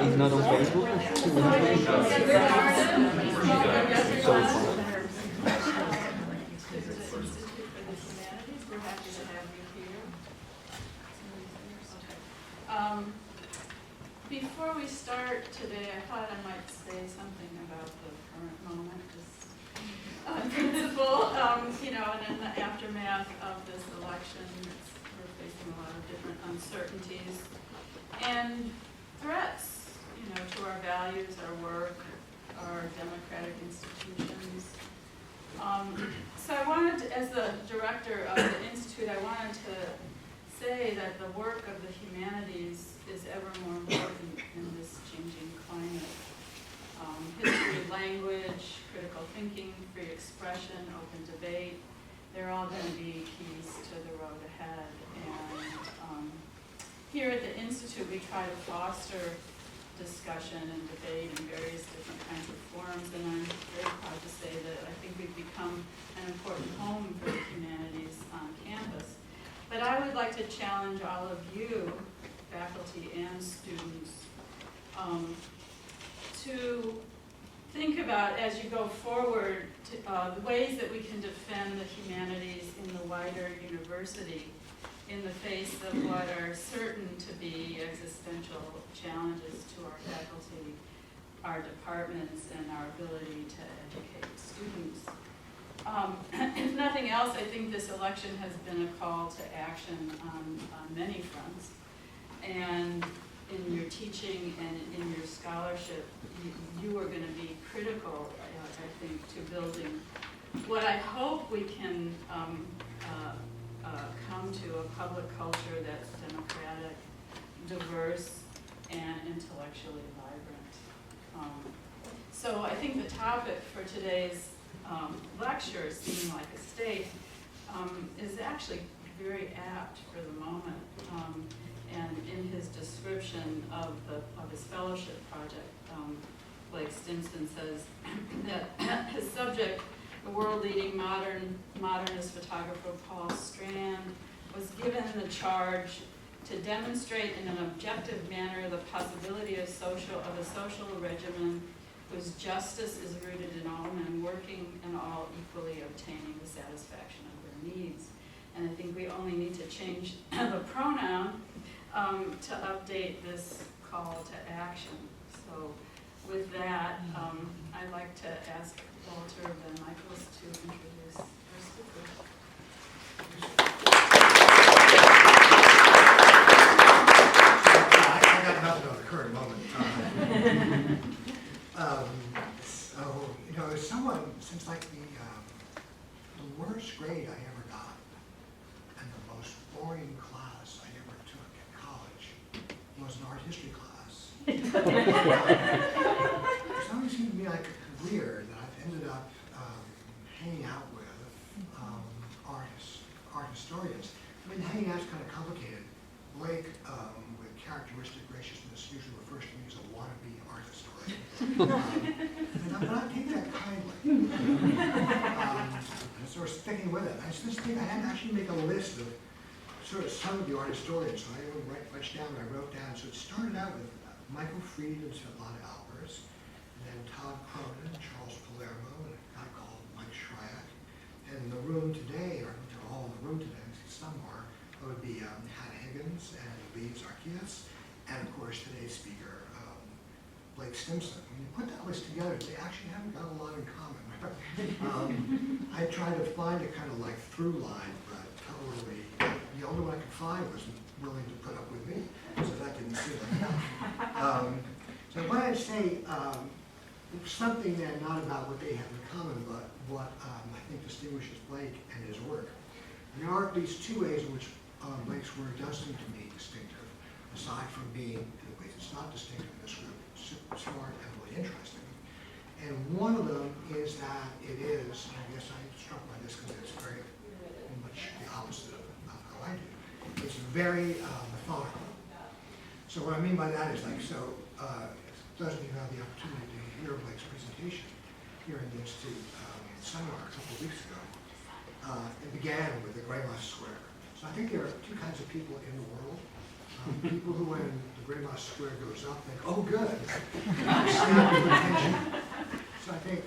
It's not on Facebook. Before we start today, I thought I might say something about the current moment, just on principle, and in the aftermath of this election, we're facing a lot of different uncertainties and threats, to our values, our work, our democratic institutions. So I wanted to, as the director of the Institute, I wanted to say that the work of the humanities is ever more important in this changing climate. History, language, critical thinking, free expression, open debate, they're all going to be keys to the road ahead. And here at the Institute, we try to foster discussion and debate in various different kinds of forums, and I'm very proud to say that I think we've become an important home for the humanities on campus. But I would like to challenge all of you, faculty and students, to think about, as you go forward, the ways that we can defend the humanities in the wider university in the face of what are certain to be existential challenges to our faculty, our departments, and our ability to educate students. If nothing else, I think this election has been a call to action on many fronts. And in your teaching and in your scholarship, you are going to be critical, I think, to building what I hope we can come to a public culture that's democratic, diverse, and intellectually vibrant. So I think the topic for today's lecture, Seeing Like a State, is actually very apt for the moment. And in his description of his fellowship project, Blake Stimson says that his subject, the world-leading modernist photographer Paul Strand, was given the charge to demonstrate in an objective manner the possibility of a social regimen whose justice is rooted in all men working and all equally obtaining the satisfaction of their needs. And I think we only need to change the pronoun to update this call to action. So with that, I'd like to ask Walter Van Michaels to introduce our speaker. I got nothing on the current moment. So, as someone, since like the worst grade I ever got and the most boring class I ever took at college was an art history class. It's always seemed to me like weird that I've ended up hanging out with art historians. I mean, hanging out's kind of complicated. Blake, with characteristic graciousness, usually refers to me as a wannabe art historian. But I take that kindly. Sort of sticking with it. I just think I had to actually make a list of sort of some of the art historians, so I didn't write much down, but I wrote down. So it started out with Michael Fried and Svetlana Albers, and then Todd Cronin, Charles Palermo, and a guy called Mike Shryak. And in the room today, or they're all in the room today, some are, That would be Hannah Higgins and Lee Zarkias, and of course today's speaker, Blake Stimson. When you put that list together, they actually haven't got a lot in common. I tried to find a kind of like through line, but totally, the only one I could find was willing to put up with me, so that didn't seem like enough. So what I'd say, something then not about what they have in common, but what I think distinguishes Blake and his work. And there are at least two ways in which Blake's work does seem to me distinctive, aside from being, in ways it's not distinctive in this group, super smart and really interesting. And one of them is that it is, and I guess I'm struck by this because it's very much the opposite of how I do. It's very methodical. So what I mean by that is like, so those of you who have the opportunity to hear Blake's presentation here in the Institute seminar a couple of weeks ago, it began with the Grey-Moss Square. So I think there are two kinds of people in the world. People who, when the Grey-Moss Square goes up, think, oh good, snap your attention. So I think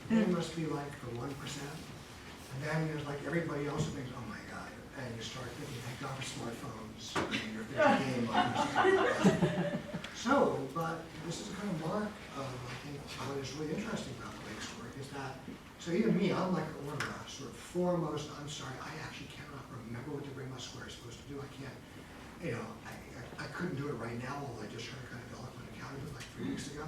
they must be like the 1%. And then there's like everybody else who thinks, oh my God. And you start thinking, thank God for smartphones, and you're thinking game on. So, but this is a kind of mark of, I think, what is really interesting about Blake's work is that, so even me, I'm like one of the sort of foremost, I'm sorry, I actually cannot remember what the Grey-Moss Square is supposed to do. I can't, you know, I couldn't do it right now, although I just heard a kind of eloquent account of it like 3 weeks ago.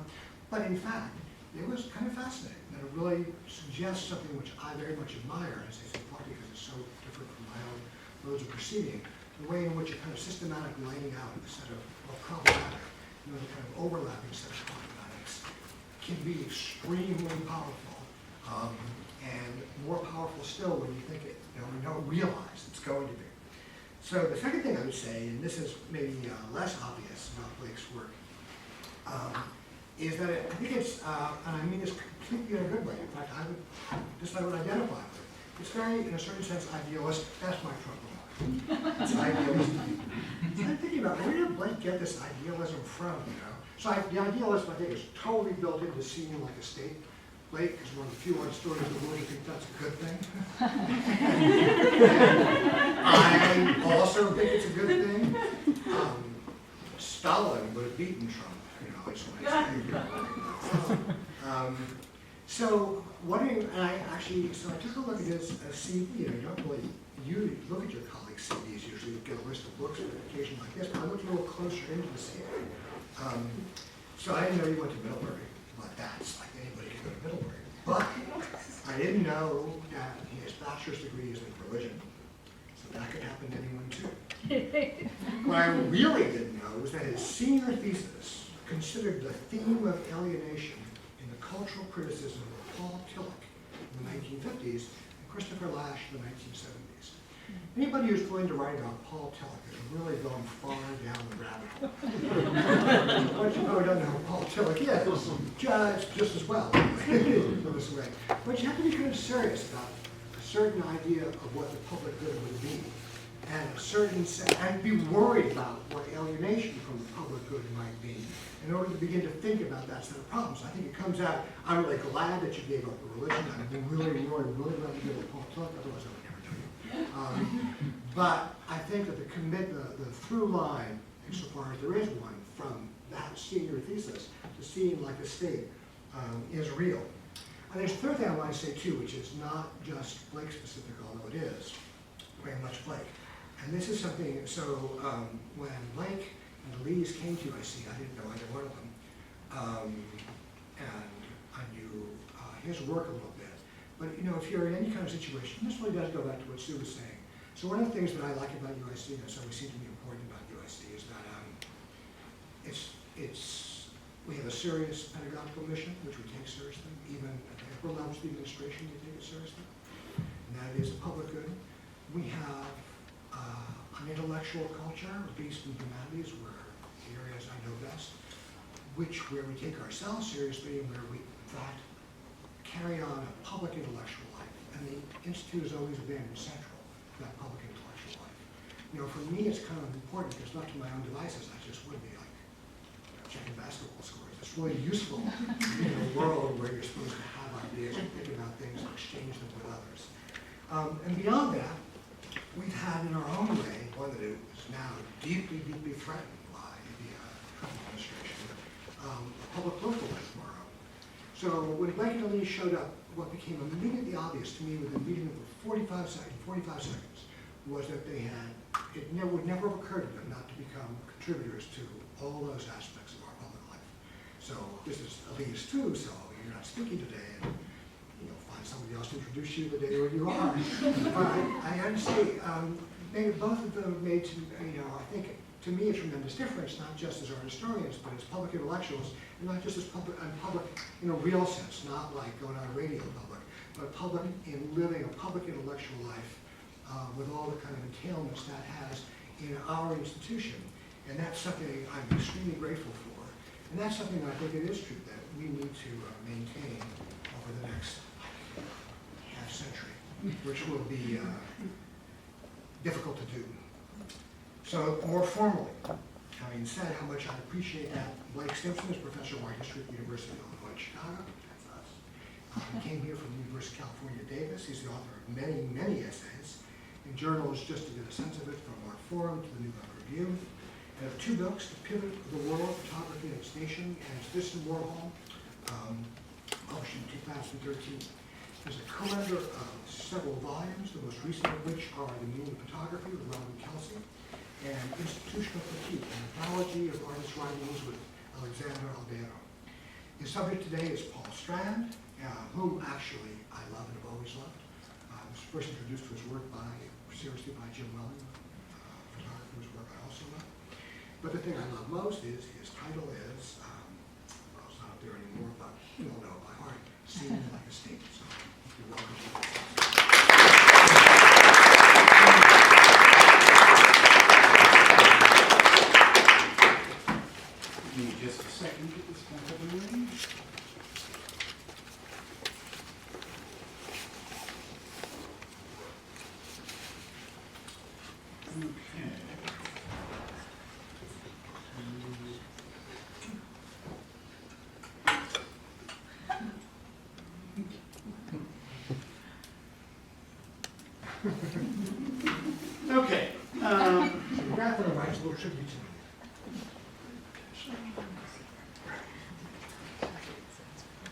But in fact, it was kind of fascinating, and it really suggests something which I very much admire, as I say, partly because it's so different from my own modes of proceeding, the way in which a kind of systematic laying out of a set of, well, problematic, you know, the kind of overlapping set of problematics can be extremely powerful, and more powerful still when you think it, you know, we don't realize it's going to be. So the second thing I would say, and this is maybe less obvious about Blake's work, is that I think it's, and I mean this completely in a good way. In fact, I would identify with it. It's very, in a certain sense, idealistic. That's my trouble. It's idealistic. So I'm thinking about, where did Blake get this idealism from, you know? So the idealism, I think, is totally built into seeing like a state. Blake is one of the few historians in the world who think that's a good thing. I also think it's a good thing. Stalin would have beaten Trump, you know, it's so what do you, and I actually, so I took a look at his CV, you know, you don't really, you look at your colleagues' CVs, usually you get a list of books on an occasion like this, but I looked a little closer into the CV. So I didn't know he went to Middlebury, but that's like anybody can go to Middlebury. But I didn't know that his bachelor's degree is in religion, so that could happen to anyone too. What I really didn't know was that his senior thesis considered the theme of alienation in the cultural criticism of Paul Tillich in the 1950s and Christopher Lasch in the 1970s. Anybody who's going to write about Paul Tillich has really gone far down the rabbit hole. But you probably don't know who Paul Tillich is, just as well, in this way. But you have to be kind of serious about a certain idea of what the public good would be, and a certain and be worried about what alienation from the public good might be, in order to begin to think about that set of problems. I think it comes out, I'm really glad that you gave up the religion. I'm really glad you gave up Paul Tillich, otherwise I would never do it. But I think that the through line, insofar as there is one, from that senior thesis to seeing like a state, is real. And there's a third thing I want to say too, which is not just Blake specific, although it is very much Blake. And this is something, so when Blake and the Lees came to UIC, I didn't know either one of them. And I knew his work a little bit. But you know, if you're in any kind of situation, this really does go back to what Sue was saying. So one of the things that I like about UIC, and so we seem to be important about UIC, is that we have a serious pedagogical mission, which we take seriously. Even at the upper levels of the administration, we take it seriously. And that is a public good. We have an intellectual culture based in humanities, where the areas I know best, where we take ourselves seriously and where we, in fact, carry on a public intellectual life. And the Institute has always been central to that public intellectual life. You know, for me, it's kind of important because left to my own devices, I just would be like, you know, checking basketball scores. It's really useful in a world where you're supposed to have ideas and think about things and exchange them with others. And beyond that, we've had in our own way, one that is now deeply, deeply threatened by the Trump administration, a public local life of our own. So when Blanket Elise showed up, what became immediately obvious to me within a meeting of 45 seconds, was that they had, would never have occurred to them not to become contributors to all those aspects of our public life. So this is Elise too, so you're not speaking today, and find somebody else to introduce you the day where you are. But I understand, both of them made, I think, to me, a tremendous difference, not just as art historians, but as public intellectuals, and not just as public in a real sense, not like going on a radio public, but public in living a public intellectual life with all the kind of entailments that has in our institution. And that's something I'm extremely grateful for. And that's something that I think it is true that we need to maintain over the next half century, which will be difficult to do. So more formally, having said how much I appreciate that, Blake Stimson is professor of art history at the University of Illinois, Chicago. That's us. He came here from the University of California, Davis. He's the author of many, many essays in journals, just to get a sense of it, from Art Forum to the New York Review. And of 2 books, The Pivot of the World, Photography and its Nation, and Citizen Warhol, published in 2013. He's a co-editor of several volumes, the most recent of which are The Meaning of Photography with Robin Kelsey, and Institutional Critique, an anthology of artist writings with Alexander Albero. His subject today is Paul Strand, whom actually I love and have always loved. I was first introduced to his work seriously by Jim Welling, photographer whose work I also love. But the thing I love most is his title is, well, it's not up there anymore, but you all know it by heart, Seeing Like a State. So you're welcome to this. Give me just a second to get this back up and running. Okay. Okay. Catherine writes a little tribute to me.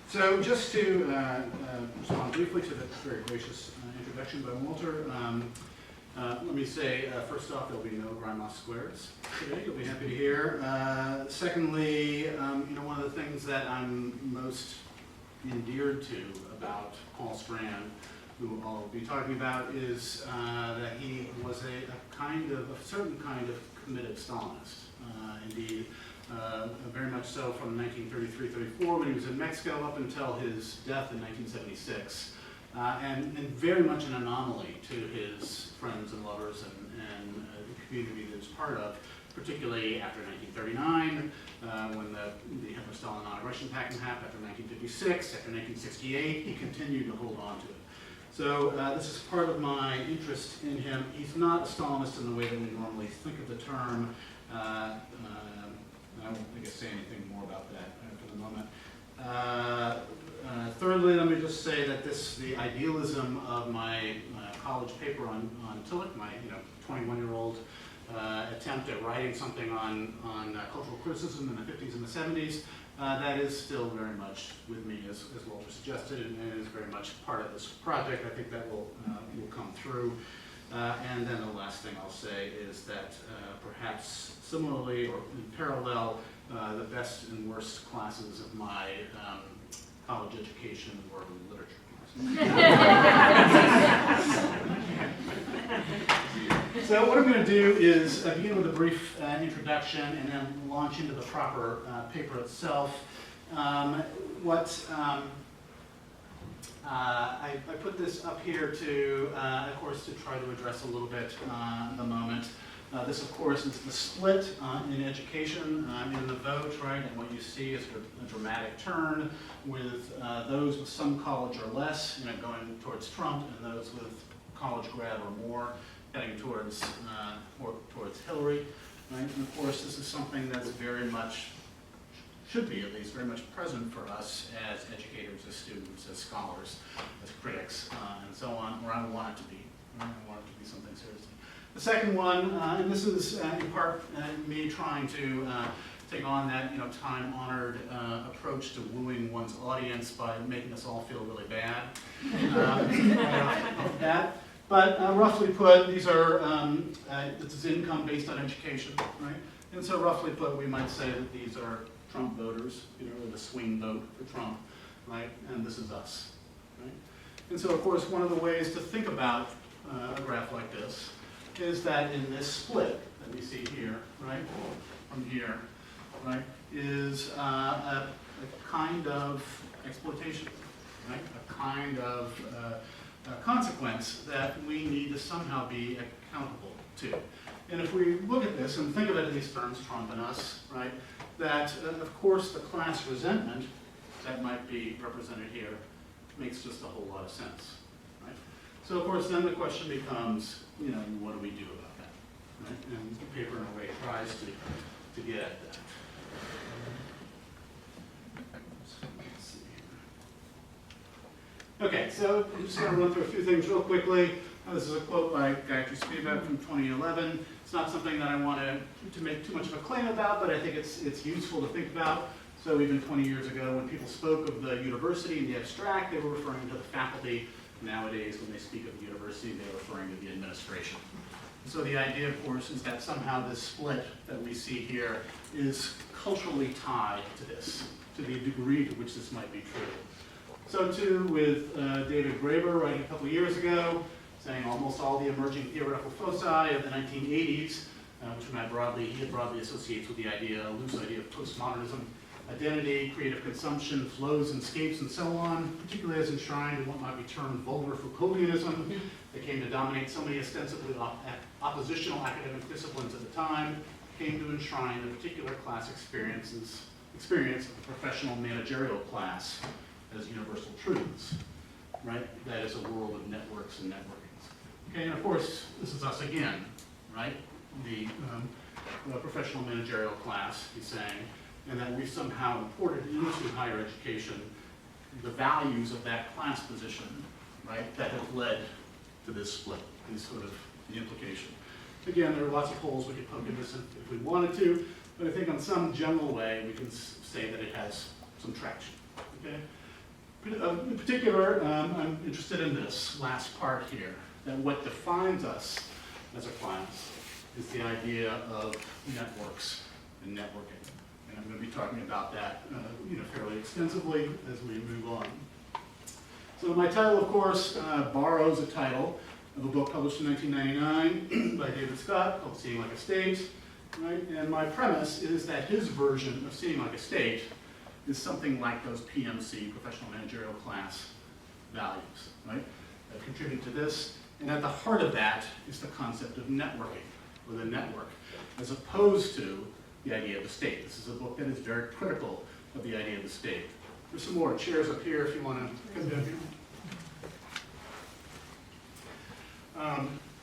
So just to respond briefly to that very gracious introduction by Walter, let me say, first off, there'll be no grandma squares today. You'll be happy to hear. Secondly, one of the things that I'm most endeared to about Paul Strand, who I'll be talking about, is that he was a certain kind of committed Stalinist. Indeed, very much so from 1933-34 when he was in Mexico up until his death in 1976, and very much an anomaly to his friends and lovers and the community that he was part of, particularly after 1939, when the Hitler-Stalin non-aggression pact happened, after 1956, after 1968, he continued to hold on to it. So this is part of my interest in him. He's not a Stalinist in the way that we normally think of the term. I won't, I guess, say anything more about that for the moment. Thirdly, let me just say that the idealism of my college paper on Tillich, my 21-year-old attempt at writing something on cultural criticism in the 50s and the 70s, that is still very much with me, as Walter suggested, and is very much part of this project. I think that will come through. And then the last thing I'll say is that perhaps similarly or in parallel, the best and worst classes of my college education were literature classes. So what I'm going to do is begin with a brief introduction and then launch into the proper paper itself. I put this up here to, of course, to try to address a little bit the moment. This, of course, is the split in education in the vote, right? And what you see is a dramatic turn with those with some college or less, going towards Trump, and those with college grad or more heading towards Hillary, right? And of course, this is something that's very much, should be at least, very much present for us as educators, as students, as scholars, as critics, and so on, or I want it to be, I want it to be something serious. The second one, and this is in part me trying to take on that time-honored approach to wooing one's audience by making us all feel really bad. But roughly put, these are this is income based on education, right? And so roughly put, we might say that these are Trump voters, or the swing vote for Trump, right? And this is us, right? And so, of course, one of the ways to think about a graph like this is that in this split that we see here, right, from here, right, is a kind of exploitation, right? A kind of consequence that we need to somehow be accountable to. And if we look at this and think of it in these terms, Trump and us, right, that of course the class resentment that might be represented here makes just a whole lot of sense, right? So of course then the question becomes, what do we do about that, right? And the paper in a way tries to get at that. Let's see here. Okay, so I'm just going to run through a few things real quickly. This is a quote by Gayatri Spivak from 2011. It's not something that I want to make too much of a claim about, but I think it's useful to think about. So even 20 years ago, when people spoke of the university in the abstract, they were referring to the faculty. Nowadays, when they speak of the university, they're referring to the administration. So the idea, of course, is that somehow this split that we see here is culturally tied to this, to the degree to which this might be true. So too with David Graeber writing a couple of years ago, saying almost all the emerging theoretical foci of the 1980s, which he broadly associates with the loose idea of postmodernism, identity, creative consumption, flows and scapes, and so on, particularly as enshrined in what might be termed vulgar Foucauldianism, that came to dominate so many ostensibly oppositional academic disciplines at the time, came to enshrine the particular class experience of the professional managerial class as universal truths, right? That is a world of networks and networkings. Okay, and of course, this is us again, right? The professional managerial class, he's saying, and that we've somehow imported into higher education the values of that class position, right, that have led to this split, is sort of the implication. Again, there are lots of holes we could poke in this if we wanted to, but I think on some general way we can say that it has some traction, okay? In particular, I'm interested in this last part here, that what defines us as a class is the idea of networks and networking. And I'm going to be talking about that fairly extensively as we move on. So my title, of course, borrows a title of a book published in 1999 by David Scott called Seeing Like a State, right? And my premise is that his version of Seeing Like a State is something like those PMC, professional managerial class values, right? That contribute to this. And at the heart of that is the concept of networking, or the network, as opposed to the idea of the state. This is a book that is very critical of the idea of the state. There's some more chairs up here if you want to come down here.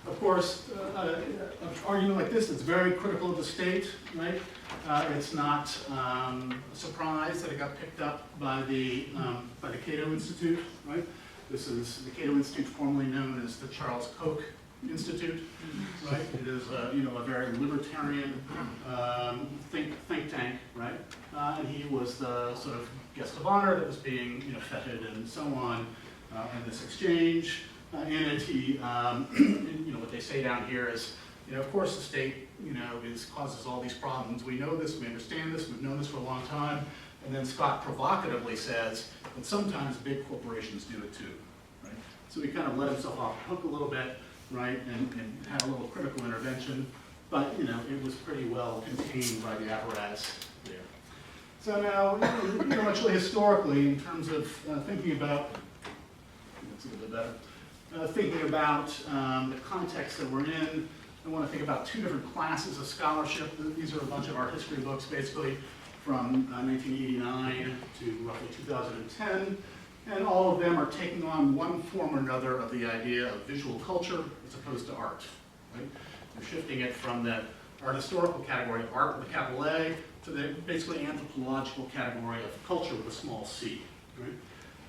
Of course, an argument like this is very critical of the state, right? It's not a surprise that it got picked up by the Cato Institute, right? This is the Cato Institute, formerly known as the Charles Koch Institute, right? It is a very libertarian think tank, right? And he was the sort of guest of honor that was being feted and so on in this exchange. And he, what they say down here is, of course the state, causes all these problems. We know this, we understand this, we've known this for a long time. And then Scott provocatively says that sometimes big corporations do it too, right? So he kind of let himself off the hook a little bit, right, and had a little critical intervention, but it was pretty well contained by the apparatus there. So now, actually historically, in terms of thinking about, that's a little bit better, thinking about the context that we're in, I want to think about two different classes of scholarship. These are a bunch of art history books, basically, from 1989 to roughly 2010. And all of them are taking on one form or another of the idea of visual culture as opposed to art, right? They're shifting it from that art historical category, art with a capital A, to the basically anthropological category of culture with a small c, right?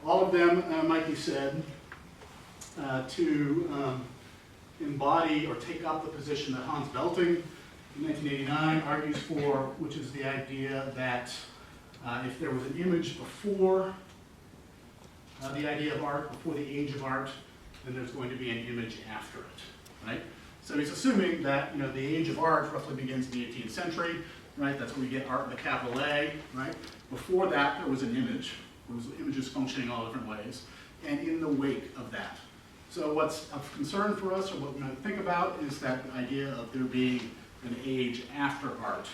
All of them might be said to embody or take up the position that Hans Belting in 1989 argues for, which is the idea that if there was an image before the idea of art, before the age of art, then there's going to be an image after it, right? So he's assuming that, you know, the age of art roughly begins in the 18th century, right? That's where we get art with a capital A, right? Before that, there was an image. There was images functioning all different ways. And in the wake of that. So what's of concern for us, or what we're going to think about, is that idea of there being an age after art,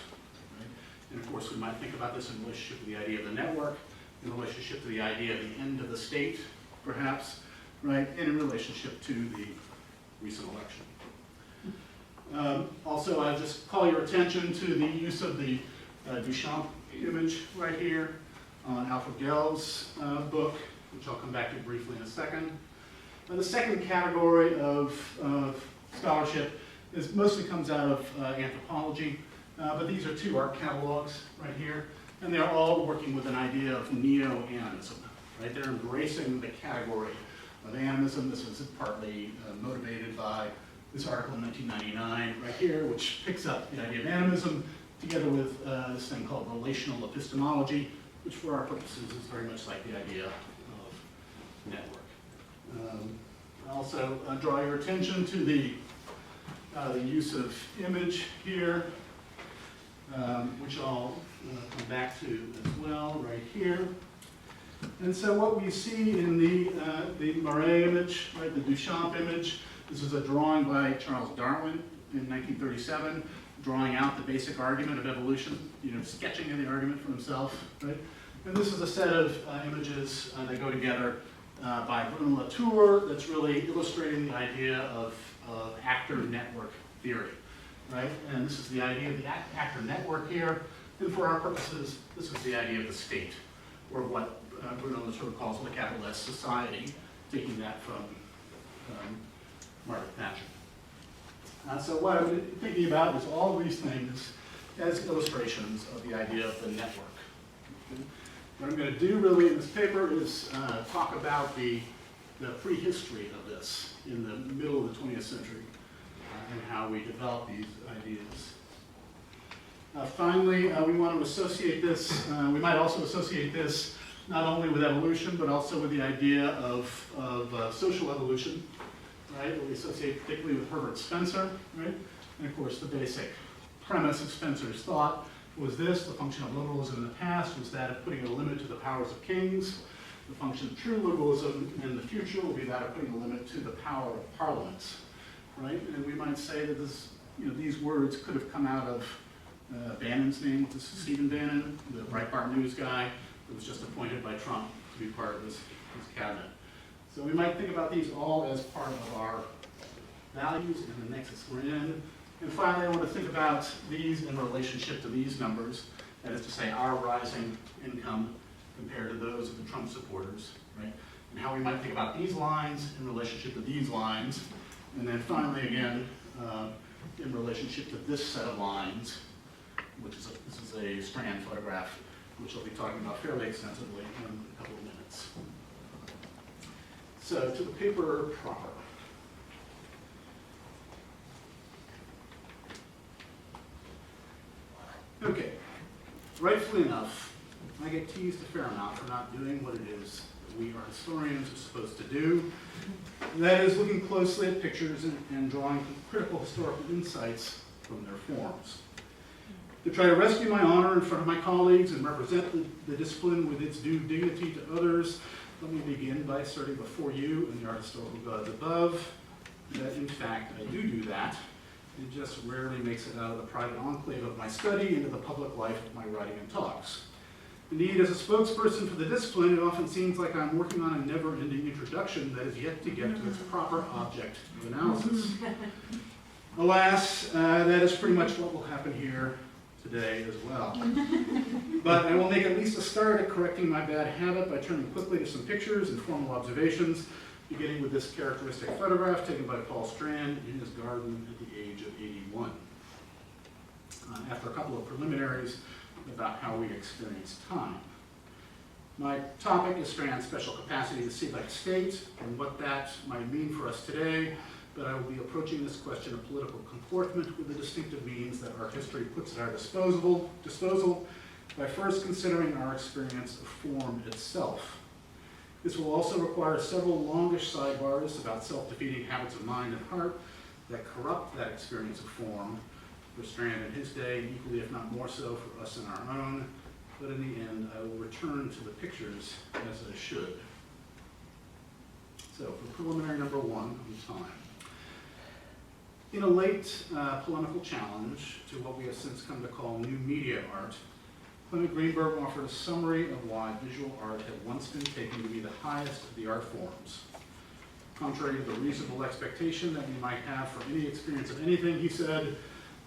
right? And of course, we might think about this in relationship to the idea of the network, in relationship to the idea of the end of the state, perhaps, right? And in relationship to the recent election. Also, I'll just call your attention to the use of the Duchamp image right here on Alfred Gell's book, which I'll come back to briefly in a second. And the second category of scholarship mostly comes out of anthropology, but these are two art catalogs right here, and they're all working with an idea of neo-animism, right? They're embracing the category of animism. This is partly motivated by this article in 1999 right here, which picks up the idea of animism together with this thing called relational epistemology, which for our purposes is very much like the idea of network. Also draw your attention to the use of image here, which I'll come back to as well right here. And so what we see in the Marais image, right, the Duchamp image, this is a drawing by Charles Darwin in 1937, drawing out the basic argument of evolution, you know, sketching in the argument for himself, right? And this is a set of images that go together by Bruno Latour that's really illustrating the idea of actor network theory, right? And this is the idea of the actor network here. And for our purposes, this is the idea of the state, or what Bruno Latour calls with a capital S society, taking that from Margaret Thatcher. So what I'm thinking about is all these things as illustrations of the idea of the network. Okay? What I'm going to do really in this paper is talk about the prehistory of this in the middle of the 20th century and how we develop these ideas. Finally, we want to associate this, we might also associate this not only with evolution, but also with the idea of social evolution, right? That we associate particularly with Herbert Spencer, right? And of course, the basic premise of Spencer's thought was this: the function of liberalism in the past was that of putting a limit to the powers of kings. The function of true liberalism in the future will be that of putting a limit to the power of parliaments, right? And we might say that this, you know, these words could have come out of Bannon's name. This is Stephen Bannon, the Breitbart News guy, who was just appointed by Trump to be part of his cabinet. So we might think about these all as part of our values and the nexus we're in. And finally, I want to think about these in relationship to these numbers, that is to say, our rising income compared to those of the Trump supporters, right? And how we might think about these lines in relationship to these lines. And then finally, again, in relationship to this set of lines, which is this is a Strand photograph, which I'll be talking about fairly extensively in a couple of minutes. So to the paper proper. Okay, rightfully enough, I get teased a fair amount for not doing what it is that we art historians are supposed to do. And that is looking closely at pictures and drawing critical historical insights from their forms. To try to rescue my honor in front of my colleagues and represent the discipline with its due dignity to others, let me begin by asserting before you and the art historical gods above that, in fact, I do that. It just rarely makes it out of the private enclave of my study into the public life of my writing and talks. Indeed, as a spokesperson for the discipline, it often seems like I'm working on a never-ending introduction that is yet to get to its proper object of analysis. Alas, that is pretty much what will happen here today as well. But I will make at least a start at correcting my bad habit by turning quickly to some pictures and formal observations, beginning with this characteristic photograph taken by Paul Strand in his garden at the age of 81. After a couple of preliminaries about how we experience time. My topic is Strand's special capacity to see like state, and what that might mean for us today, but I will be approaching this question of political comportment with the distinctive means that art history puts at our disposal by first considering our experience of form itself. This will also require several longish sidebars about self-defeating habits of mind and heart that corrupt that experience of form, for Strand in his day, equally if not more so for us in our own, but in the end I will return to the pictures as I should. So for preliminary number one on time. In a late polemical challenge to what we have since come to call new media art, Clement Greenberg offered a summary of why visual art had once been taken to be the highest of the art forms. Contrary to the reasonable expectation that we might have for any experience of anything, he said,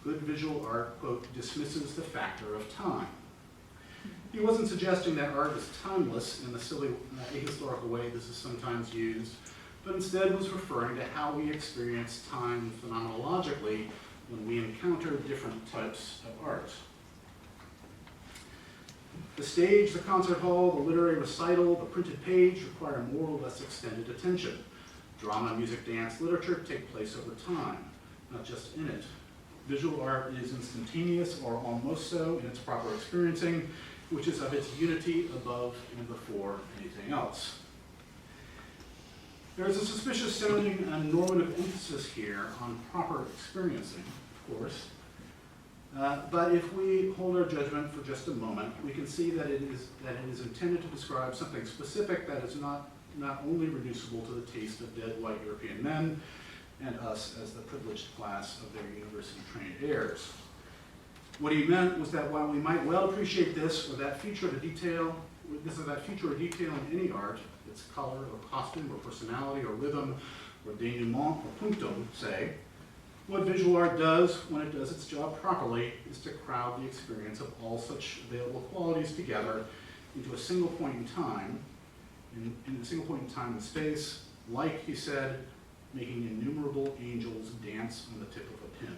good visual art, quote, dismisses the factor of time. He wasn't suggesting that art is timeless in the silly, ahistorical way this is sometimes used, but instead was referring to how we experience time phenomenologically when we encounter different types of art. The stage, the concert hall, the literary recital, the printed page require more or less extended attention. Drama, music, dance, literature take place over time, not just in it. Visual art is instantaneous, or almost so, in its proper experiencing, which is of its unity above and before anything else. There is a suspicious sounding and normative emphasis here on proper experiencing, of course. But if we hold our judgment for just a moment, we can see that it is intended to describe something specific that is not only reducible to the taste of dead white European men and us as the privileged class of their university-trained heirs. What he meant was that while we might well appreciate this or that feature of detail in any art, its color or costume or personality or rhythm or denouement or punctum, say, what visual art does when it does its job properly is to crowd the experience of all such available qualities together into a single point in time, in a single point in time and space, like, he said, making innumerable angels dance on the tip of a pin.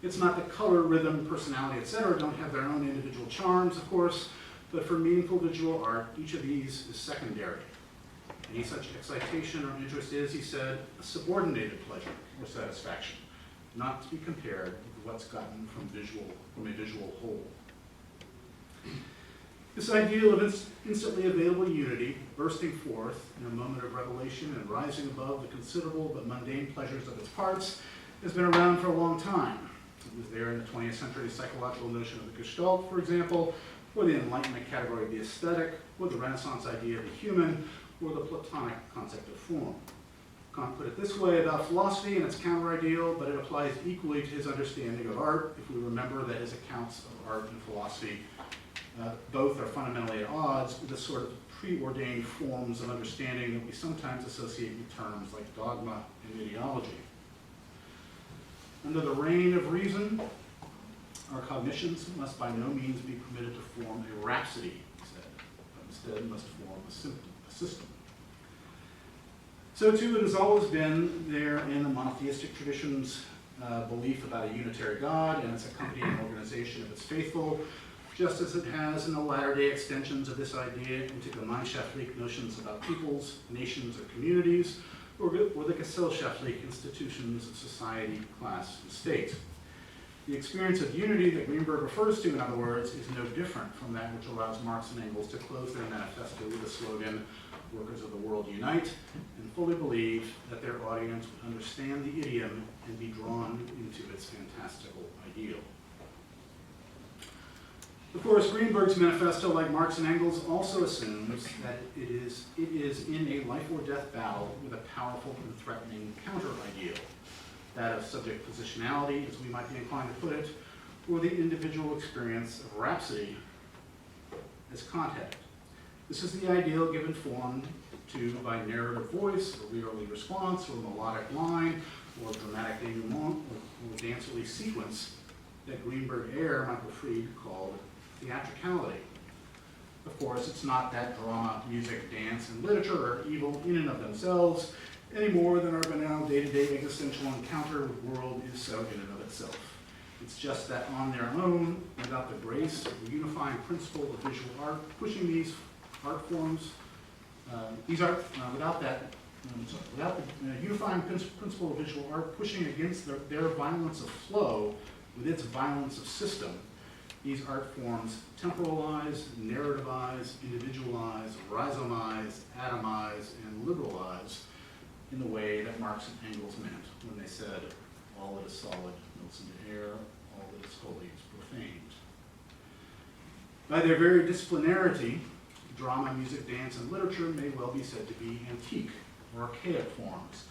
It's not that color, rhythm, personality, etc. don't have their own individual charms, of course, but for meaningful visual art, each of these is secondary. Any such excitation or interest is, he said, a subordinated pleasure or satisfaction, not to be compared with what's gotten from a visual whole. This ideal of instantly available unity, bursting forth in a moment of revelation and rising above the considerable but mundane pleasures of its parts, has been around for a long time. It was there in the 20th century psychological notion of the Gestalt, for example, or the Enlightenment category of the aesthetic, or the Renaissance idea of the human, or the Platonic concept of form. Kant put it this way about philosophy and its counter-ideal, but it applies equally to his understanding of art if we remember that his accounts of art and philosophy both are fundamentally at odds with the sort of preordained forms of understanding that we sometimes associate with terms like dogma and ideology. Under the reign of reason, our cognitions must by no means be permitted to form a rhapsody, he said, but instead must form a system. So too, it has always been there in the monotheistic tradition's belief about a unitary God and its accompanying organization of its faithful, just as it has in the latter-day extensions of this idea into gemeinschaftliche notions about peoples, nations, or communities, or the gesellschaftliche institutions of society, class, and state. The experience of unity that Greenberg refers to, in other words, is no different from that which allows Marx and Engels to close their manifesto with the slogan, "Workers of the world unite," and fully believe that their audience would understand the idiom and be drawn into its fantastical ideal. Of course, Greenberg's manifesto, like Marx and Engels, also assumes that it is in a life or death battle with a powerful and threatening counter-ideal, that of subject positionality, as we might be inclined to put it, or the individual experience of rhapsody as Kant had. This is the ideal given form to by narrative voice, or real response, or melodic line, or dramatic denouement, or dancerly sequence that Greenberg heir Michael Fried called theatricality. Of course, it's not that drama, music, dance, and literature are evil in and of themselves, any more than our banal day-to-day existential encounter with the world is so in and of itself. It's just that on their own, without the grace of the unifying principle of visual art, pushing these art forms, without that without the unifying principle of visual art pushing against their violence of flow with its violence of system, these art forms temporalize, narrativize, individualize, rhizomize, atomize, and liberalize in the way that Marx and Engels meant when they said, all that is solid melts into air, all that is holy is profaned. By their very disciplinarity, drama, music, dance, and literature may well be said to be antique or archaic forms,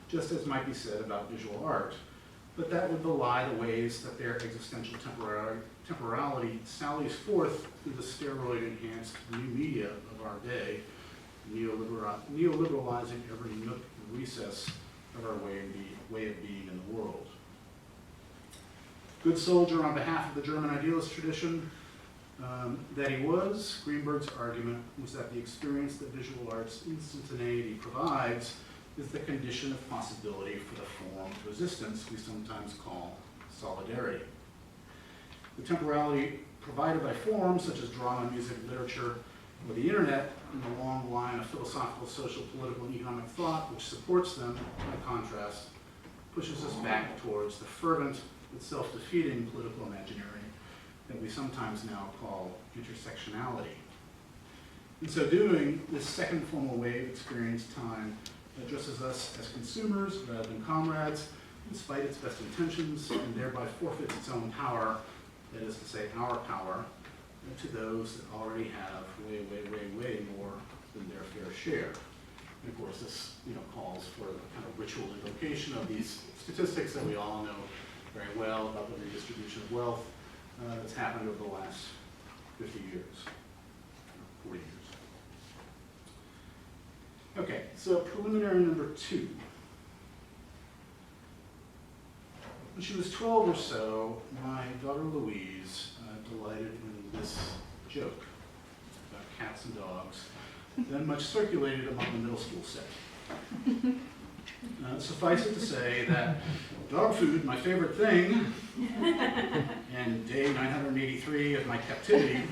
just as might be said about visual art, but that would belie the ways that their existential temporality sallies forth through the steroid-enhanced new media of our day, neoliberalizing every nook and recess of our way of being in the world. Good soldier on behalf of the German idealist tradition that he was, Greenberg's argument was that the experience that visual art's instantaneity provides is the condition of possibility for the form of resistance we sometimes call solidarity. The temporality provided by forms such as drama, music, literature, or the internet, in the long line of philosophical, social, political, and economic thought which supports them, by contrast, pushes us back towards the fervent but self-defeating political imaginary that we sometimes now call intersectionality. In so doing, this second formal wave experienced time addresses us as consumers rather than comrades, despite its best intentions, and thereby forfeits its own power, that is to say, our power, to those that already have way more than their fair share. And of course, this calls for the kind of ritual invocation of these statistics that we all know very well about the redistribution of wealth that's happened over the last 50 years, 40 years. Okay, so preliminary number 2. When she was 12 or so, my daughter Louise delighted in this joke about cats and dogs, then much circulated among the middle school set. Suffice it to say that dog food, my favorite thing, and day 983 of my captivity,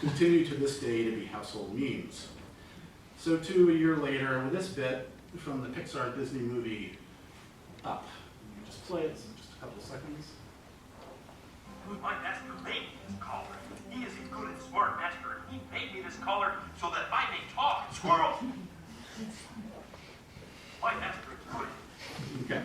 continue to this day to be household memes. So too, a year later, with this bit from the Pixar Disney movie Up. Let me just play it in just a couple of seconds. My master made me this collar. He is a good and smart master, and he made me this collar so that I may talk to squirrels. My master is good. Okay.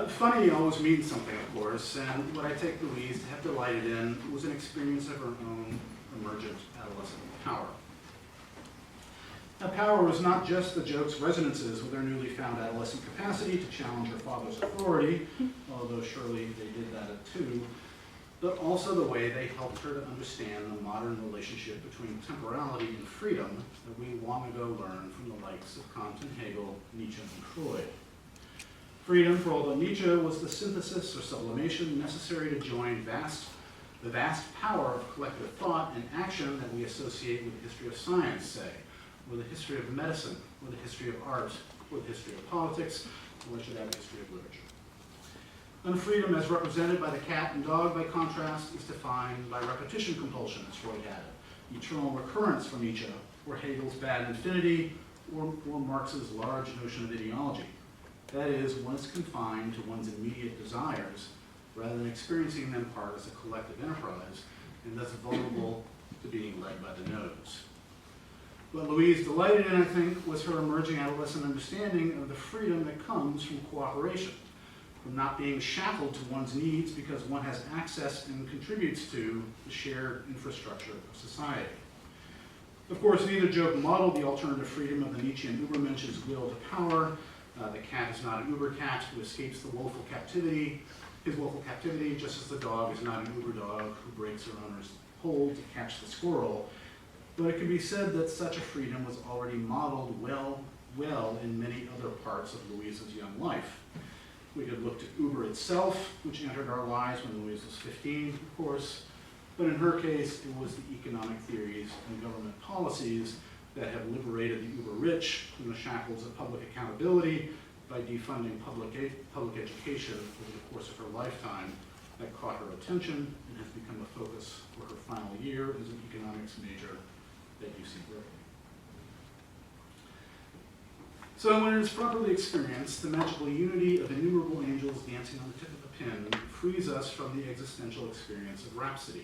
Funny always means something, of course, and what I take Louise to have delighted in was an experience of her own emergent adolescent power. Now, power was not just the joke's resonances with her newly found adolescent capacity to challenge her father's authority, although surely they did that too, but also the way they helped her to understand the modern relationship between temporality and freedom that we long ago learned from the likes of Kant and Hegel, Nietzsche and Freud. Freedom, for although Nietzsche was the synthesis or sublimation necessary to join the vast power of collective thought and action that we associate with the history of science, say, or the history of medicine, or the history of art, or the history of politics, or we should have the history of literature. And freedom as represented by the cat and dog, by contrast, is defined by repetition compulsion, as Freud had it, eternal recurrence from Nietzsche, or Hegel's bad infinity, or Marx's large notion of ideology. That is, one is confined to one's immediate desires, rather than experiencing them part as a collective enterprise, and thus vulnerable to being led by the nose. What Louise delighted in, I think, was her emerging adolescent understanding of the freedom that comes from cooperation, from not being shackled to one's needs because one has access and contributes to the shared infrastructure of society. Of course, neither joke modeled the alternative freedom of the Nietzschean Übermensch's will to power. The cat is not an Uber cat who escapes the woeful captivity, his woeful captivity, just as the dog is not an Uber dog who breaks her owner's hold to catch the squirrel. But it can be said that such a freedom was already modeled well in many other parts of Louise's young life. We could look to Uber itself, which entered our lives when Louise was 15, of course, but in her case, it was the economic theories and government policies that have liberated the uber rich from the shackles of public accountability by defunding public education over the course of her lifetime, that caught her attention and has become a focus for her final year as an economics major at UC Berkeley. So when it is properly experienced, the magical unity of innumerable angels dancing on the tip of a pin frees us from the existential experience of rhapsody,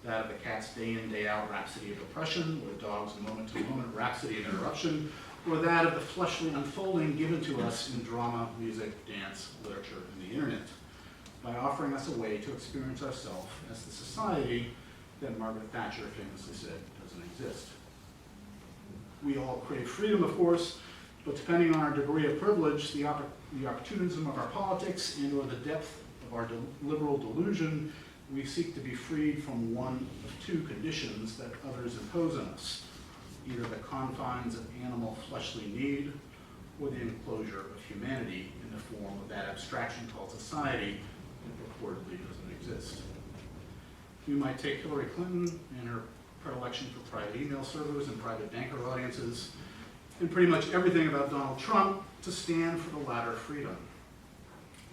that of the cat's day in, day out rhapsody of oppression, or the dog's moment-to-moment rhapsody of interruption, or that of the fleshly unfolding given to us in drama, music, dance, literature, and the internet, by offering us a way to experience ourselves as the society that Margaret Thatcher famously said doesn't exist. We all crave freedom, of course, but depending on our degree of privilege, the opportunism of our politics, and or the depth of our liberal delusion, we seek to be freed from one of two conditions that others impose on us, either the confines of animal fleshly need or the enclosure of humanity in the form of that abstraction called society that purportedly doesn't exist. We might take Hillary Clinton and her predilection for private email servers and private banker audiences, and pretty much everything about Donald Trump to stand for the latter freedom.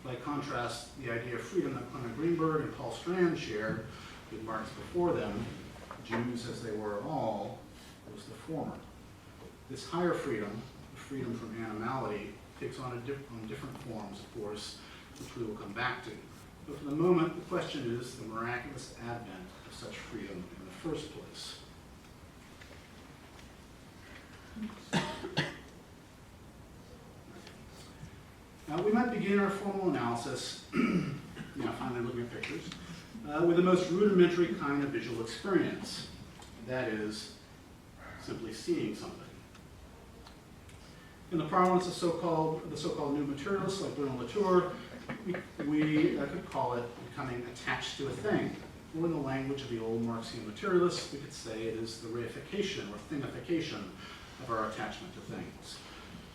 By contrast, the idea of freedom that Clement Greenberg and Paul Strand shared with Marx before them, Jews as they were all, was the former. This higher freedom, the freedom from animality, takes on different forms, of course, which we will come back to. But for the moment, the question is the miraculous advent of such freedom in the first place. Now, we might begin our formal analysis, finally looking at pictures, with the most rudimentary kind of visual experience. That is, simply seeing something. In the parlance of the so-called new materialists like Bruno Latour, we could call it becoming attached to a thing. Or in the language of the old Marxian materialists, we could say it is the reification or thingification of our attachment to things.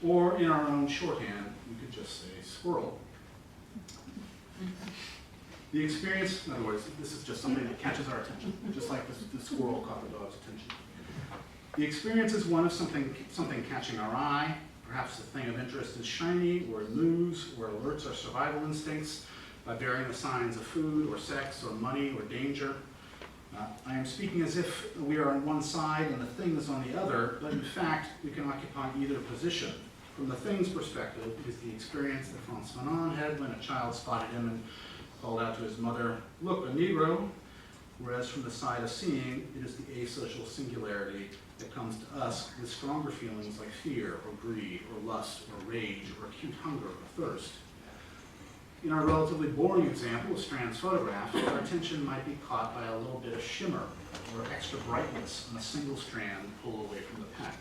Or in our own shorthand, we could just say squirrel. The experience, in other words, this is just something that catches our attention, just like the squirrel caught the dog's attention. The experience is one of something catching our eye. Perhaps the thing of interest is shiny, or it moves, or it alerts our survival instincts by bearing the signs of food, or sex, or money, or danger. I am speaking as if we are on one side and the thing is on the other, but in fact, we can occupy either position. From the thing's perspective, it is the experience that Frantz Fanon had when a child spotted him and called out to his mother, "Look, a Negro," whereas from the side of seeing, it is the asocial singularity that comes to us with stronger feelings like fear, or greed, or lust, or rage, or acute hunger, or thirst. In our relatively boring example of Strand's photograph, our attention might be caught by a little bit of shimmer or extra brightness on a single strand pulled away from the pack.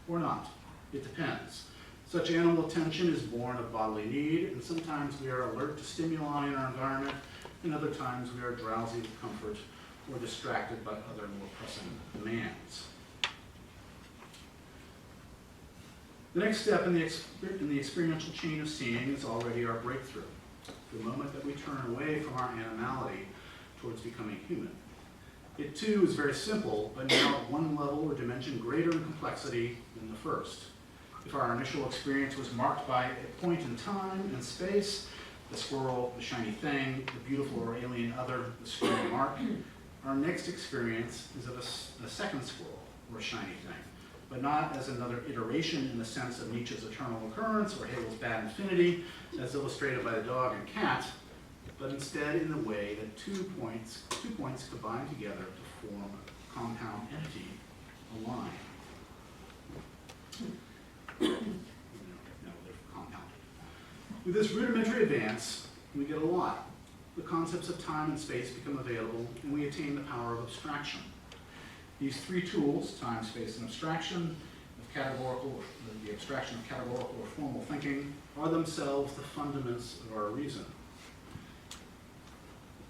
Or not. It depends. Such animal attention is born of bodily need, and sometimes we are alert to stimuli in our environment, and other times we are drowsy with comfort or distracted by other more pressing demands. The next step in the experiential chain of seeing is already our breakthrough, the moment that we turn away from our animality towards becoming human. It too is very simple, but now at one level or dimension greater in complexity than the first. If our initial experience was marked by a point in time and space, the squirrel, the shiny thing, the beautiful or alien other, the squirrel mark, our next experience is of a second squirrel, or a shiny thing, but not as another iteration in the sense of Nietzsche's eternal occurrence or Hegel's bad infinity, as illustrated by the dog and cat, but instead in the way that two points combine together to form a compound entity, a line. With this rudimentary advance, we get a lot. The concepts of time and space become available, and we attain the power of abstraction. These three tools, time, space, and abstraction, the abstraction of categorical or formal thinking, are themselves the fundaments of our reason.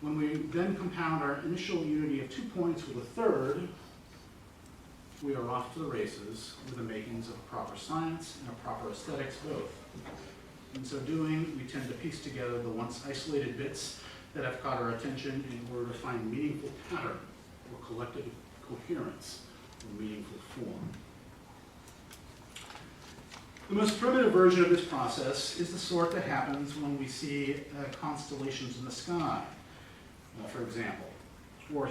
When we then compound our initial unity of 2 points with a third, we are off to the races with the makings of proper science and a proper aesthetics both. In so doing, we tend to piece together the once isolated bits that have caught our attention in order to find meaningful pattern or collective coherence or meaningful form. The most primitive version of this process is the sort that happens when we see constellations in the sky, for example, or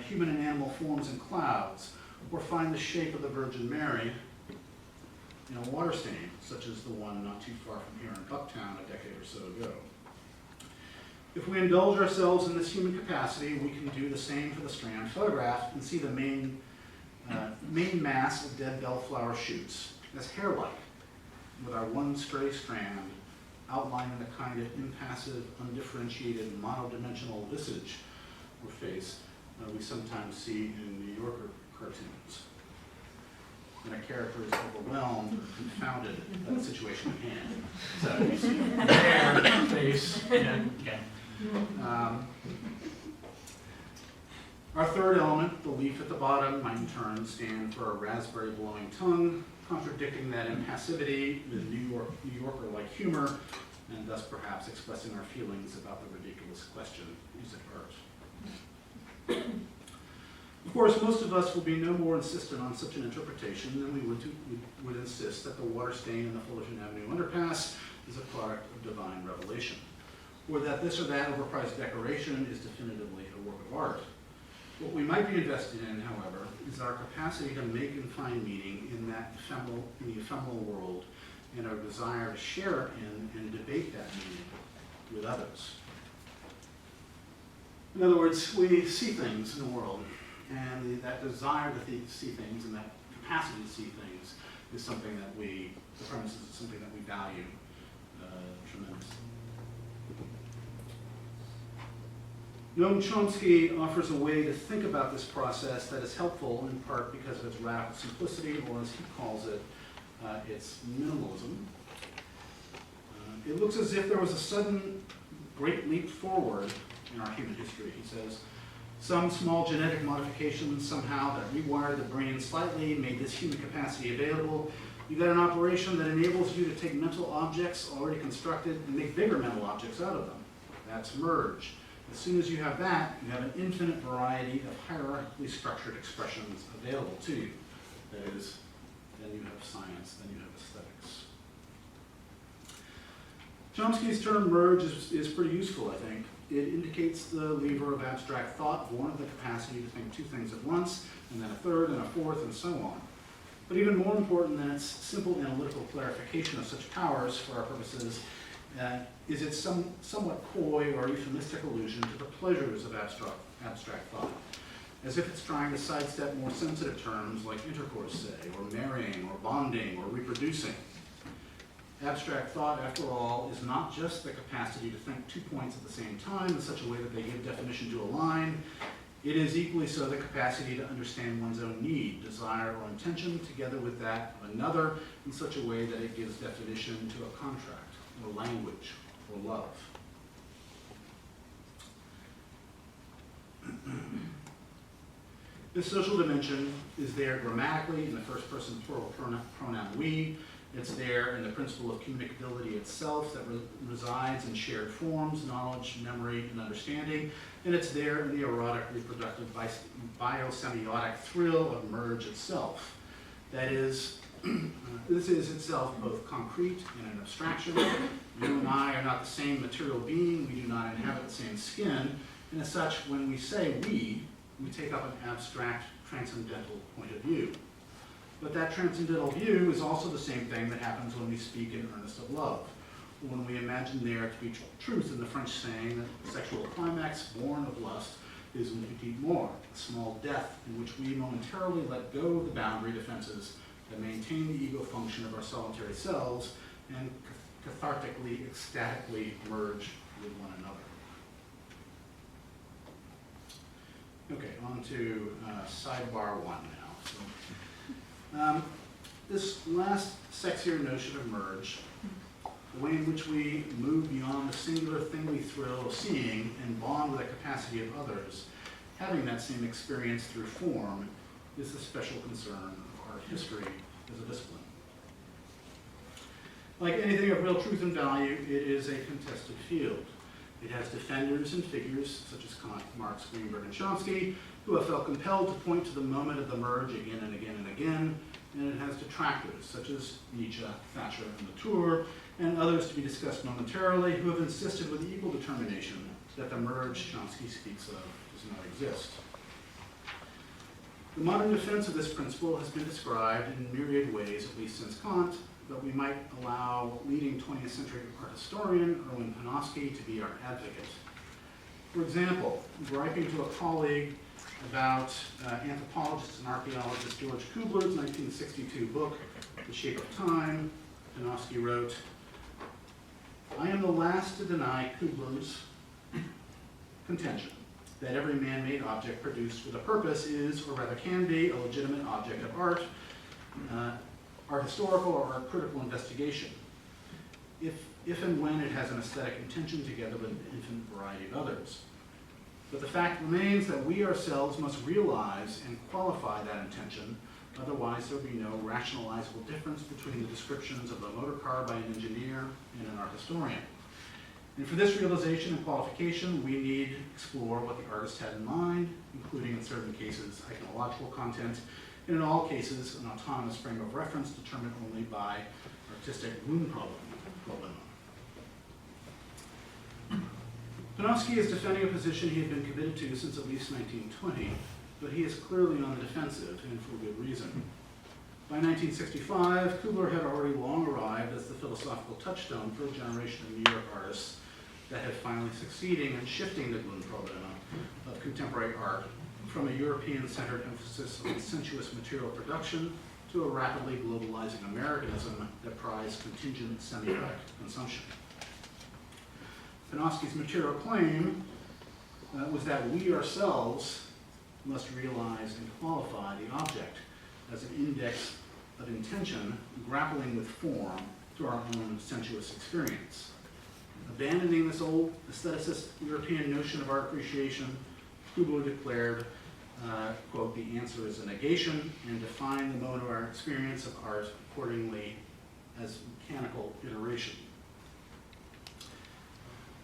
human and animal forms in clouds, or find the shape of the Virgin Mary in a water stain, such as the one not too far from here in Bucktown a decade or so ago. If we indulge ourselves in this human capacity, we can do the same for the Strand photograph and see the main mass of dead bellflower shoots as hair-like, with our one stray strand outlining the kind of impassive, undifferentiated, monodimensional visage or face we sometimes see in New Yorker cartoons. And a character is overwhelmed or confounded by the situation at hand. So you see hair, face, and again. Our third element, the leaf at the bottom, might in turn stand for a raspberry blowing tongue, contradicting that impassivity with New Yorker-like humor, and thus perhaps expressing our feelings about the ridiculous question, is it art? Of course, most of us will be no more insistent on such an interpretation than we would insist that the water stain in the Fullerton Avenue underpass is a product of divine revelation, or that this or that overpriced decoration is definitively a work of art. What we might be invested in, however, is our capacity to make and find meaning in the ephemeral world, and our desire to share it in and debate that meaning with others. In other words, we see things in the world, and that desire to see things and that capacity to see things is something that the premise is something that we value tremendously. Noam Chomsky offers a way to think about this process that is helpful in part because of its radical simplicity, or as he calls it, its minimalism. It looks as if there was a sudden great leap forward in our human history, he says. Some small genetic modifications somehow that rewired the brain slightly made this human capacity available. You got an operation that enables you to take mental objects already constructed and make bigger mental objects out of them. That's merge. As soon as you have that, you have an infinite variety of hierarchically structured expressions available to you. That is, then you have science, then you have aesthetics. Chomsky's term merge is pretty useful, I think. It indicates the lever of abstract thought, born of the capacity to think two things at once, and then a third and a fourth, and so on. But even more important than its simple analytical clarification of such powers for our purposes is its somewhat coy or euphemistic allusion to the pleasures of abstract thought, as if it's trying to sidestep more sensitive terms like intercourse, say, or marrying, or bonding, or reproducing. Abstract thought, after all, is not just the capacity to think 2 points at the same time in such a way that they give definition to a line. It is equally so the capacity to understand one's own need, desire, or intention together with that of another in such a way that it gives definition to a contract, or language, or love. This social dimension is there grammatically in the first person plural pronoun we. It's there in the principle of communicability itself that resides in shared forms, knowledge, memory, and understanding. And it's there in the erotic, reproductive, biosemiotic thrill of merge itself. That is, this is itself both concrete and an abstraction. You and I are not the same material being. We do not inhabit the same skin. And as such, when we say we take up an abstract, transcendental point of view. But that transcendental view is also the same thing that happens when we speak in earnest of love, or when we imagine there to be truth in the French saying that sexual climax born of lust is une petite mort, a small death in which we momentarily let go of the boundary defenses that maintain the ego function of our solitary selves and cathartically, ecstatically merge with one another. Okay, on to sidebar one now. So, this last sexier notion of merge, the way in which we move beyond the singular thingly thrill of seeing and bond with the capacity of others, having that same experience through form, is the special concern of art history as a discipline. Like anything of real truth and value, it is a contested field. It has defenders and figures such as Kant, Marx, Greenberg, and Chomsky, who have felt compelled to point to the moment of the merge again and again and again, and it has detractors such as Nietzsche, Thatcher, and Latour, and others to be discussed momentarily, who have insisted with equal determination that the merge Chomsky speaks of does not exist. The modern defense of this principle has been described in myriad ways, at least since Kant, but we might allow leading 20th century art historian Erwin Panofsky to be our advocate. For example, writing to a colleague about anthropologist and archaeologist George Kubler's 1962 book, The Shape of Time, Panofsky wrote, "I am the last to deny Kubler's contention that every man-made object produced with a purpose is, or rather can be, a legitimate object of art, art historical or art critical investigation, if and when it has an aesthetic intention together with an infinite variety of others. But the fact remains that we ourselves must realize and qualify that intention, otherwise there will be no rationalizable difference between the descriptions of a motor car by an engineer and an art historian. And for this realization and qualification, we need to explore what the artist had in mind, including in certain cases iconological content, and in all cases an autonomous frame of reference determined only by artistic Grundproblem. Panofsky is defending a position he had been committed to since at least 1920, but he is clearly on the defensive, and for good reason. By 1965, Kubler had already long arrived as the philosophical touchstone for a generation of New York artists that had finally succeeding in shifting the Grundproblem of contemporary art from a European-centered emphasis on sensuous material production to a rapidly globalizing Americanism that prized contingent semi-direct consumption. Panofsky's material claim was that we ourselves must realize and qualify the object as an index of intention grappling with form through our own sensuous experience. Abandoning this old aestheticist European notion of art appreciation, Kubler declared, quote, "The answer is a negation," and defined the mode of our experience of art accordingly as mechanical iteration.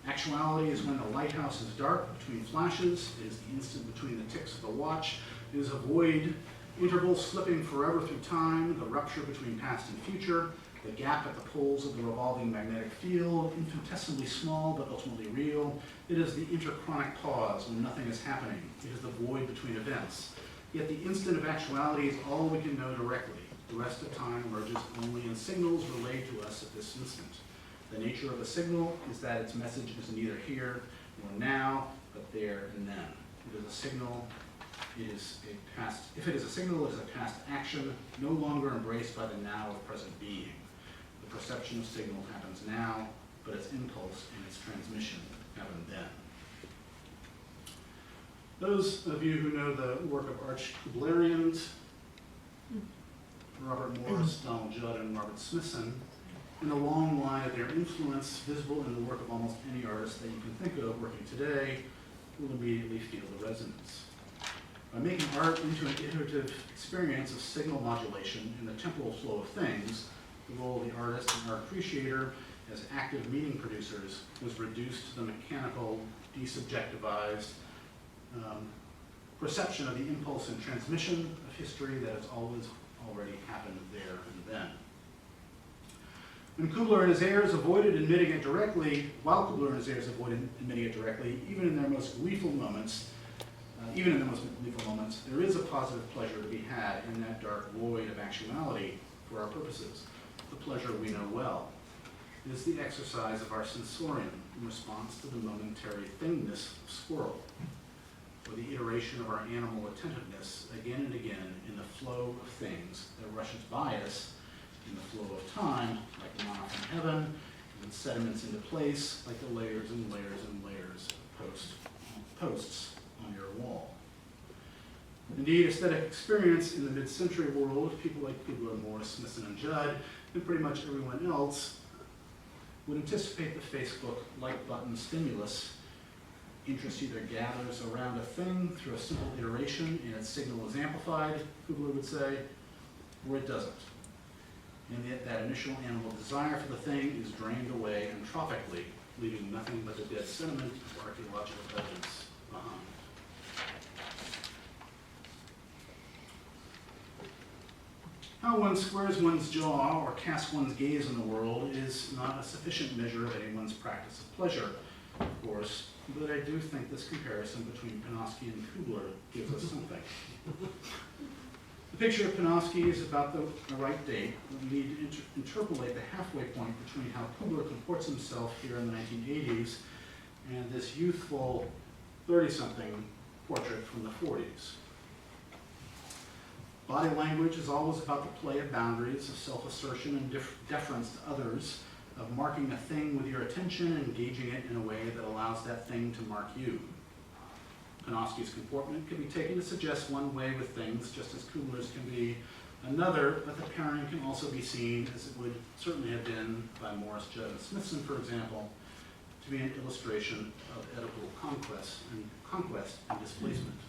Actuality is when the lighthouse is dark between flashes. It is the instant between the ticks of the watch. It is a void interval slipping forever through time, the rupture between past and future, the gap at the poles of the revolving magnetic field, infinitesimally small but ultimately real. It is the interchronic pause when nothing is happening. It is the void between events. Yet the instant of actuality is all we can know directly. The rest of time emerges only in signals relayed to us at this instant. The nature of a signal is that its message is neither here nor now, but there and then. It is a signal. It is a past. If it is a signal, it is a past action, no longer embraced by the now of present being. The perception of signal happens now, but its impulse and its transmission happen then. Those of you who know the work of arch Kublerians, Robert Morris, Donald Judd, and Robert Smithson, in a long line of their influence visible in the work of almost any artist that you can think of working today, will immediately feel the resonance. By making art into an iterative experience of signal modulation in the temporal flow of things, the role of the artist and art appreciator as active meaning producers was reduced to the mechanical, desubjectivized perception of the impulse and transmission of history that has always already happened there and then. When Kubler and his heirs avoided admitting it directly, even in their most gleeful moments, there is a positive pleasure to be had in that dark void of actuality for our purposes, the pleasure we know well. It is the exercise of our sensorium in response to the momentary thingness of squirrel, or the iteration of our animal attentiveness again and again in the flow of things that rushes by us in the flow of time, like the manna from heaven, and sediments into place, like the layers and layers and layers of posts on your wall. Indeed, aesthetic experience in the mid-century world, people like Kubler, Morris, Stimson, and Judd, and pretty much everyone else, would anticipate the Facebook like button stimulus. Interest either gathers around a thing through a simple iteration and its signal is amplified, Kubler would say, or it doesn't. And yet that initial animal desire for the thing is drained away entropically, leaving nothing but the dead sediment of archaeological evidence behind. How one squares one's jaw or casts one's gaze in the world is not a sufficient measure of anyone's practice of pleasure, of course, but I do think this comparison between Panofsky and Kubler gives us something. The picture of Panofsky is about the right date, but we need to interpolate the halfway point between how Kubler comports himself here in the 1980s and this youthful 30-something portrait from the 40s. Body language is always about the play of boundaries, of self-assertion and deference to others, of marking a thing with your attention and engaging it in a way that allows that thing to mark you. Panofsky's comportment can be taken to suggest one way with things, just as Kubler's can be another, but the pairing can also be seen, as it would certainly have been by Morris Judd and Smithson, for example, to be an illustration of Oedipal conquest and displacement.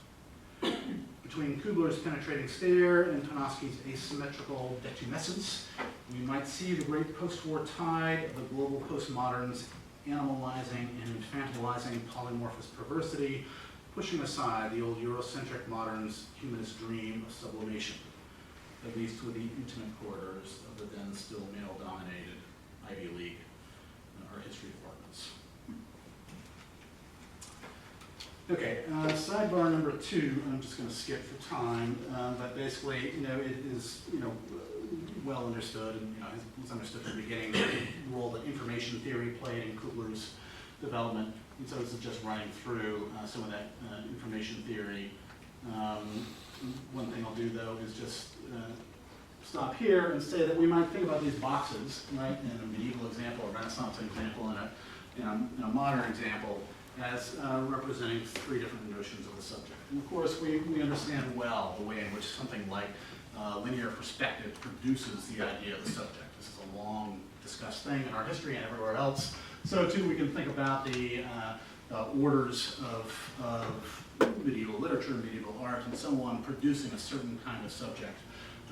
Between Kubler's penetrating stare and Panofsky's asymmetrical detumescence, we might see the great post-war tide of the global postmoderns animalizing and infantilizing polymorphous perversity, pushing aside the old Eurocentric modern's humanist dream of sublimation, at least with the intimate corridors of the then still male-dominated Ivy League art history departments. Okay, sidebar number 2, I'm just going to skip for time, but basically, it is, well understood, and it was understood from the beginning the role that information theory played in Kubler's development. And so this is just running through some of that information theory. One thing I'll do though is just stop here and say that we might think about these boxes, right, in a medieval example, a Renaissance example, and a modern example, as representing 3 different notions of the subject. And of course, we understand well the way in which something like linear perspective produces the idea of the subject. This is a long discussed thing in art history and everywhere else. So too, we can think about the orders of medieval literature, medieval art, and so on, producing a certain kind of subject.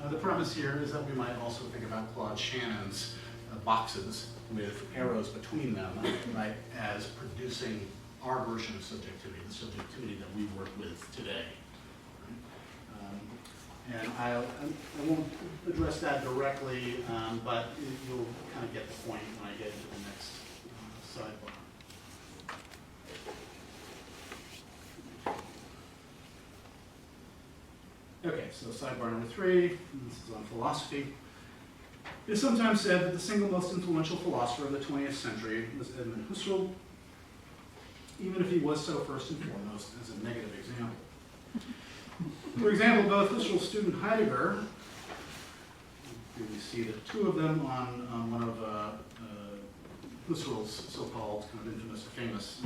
The premise here is that we might also think about Claude Shannon's boxes with arrows between them, right, as producing our version of subjectivity, the subjectivity that we work with today. Right? And I won't address that directly, but you'll kind of get the point when I get into the next sidebar. Okay, so sidebar number 3, this is on philosophy. It is sometimes said that the single most influential philosopher of the 20th century was Edmund Husserl, even if he was so first and foremost as a negative example. For example, both Husserl's student Heidegger, here we see the 2 of them on one of Husserl's so-called kind of infamous or famous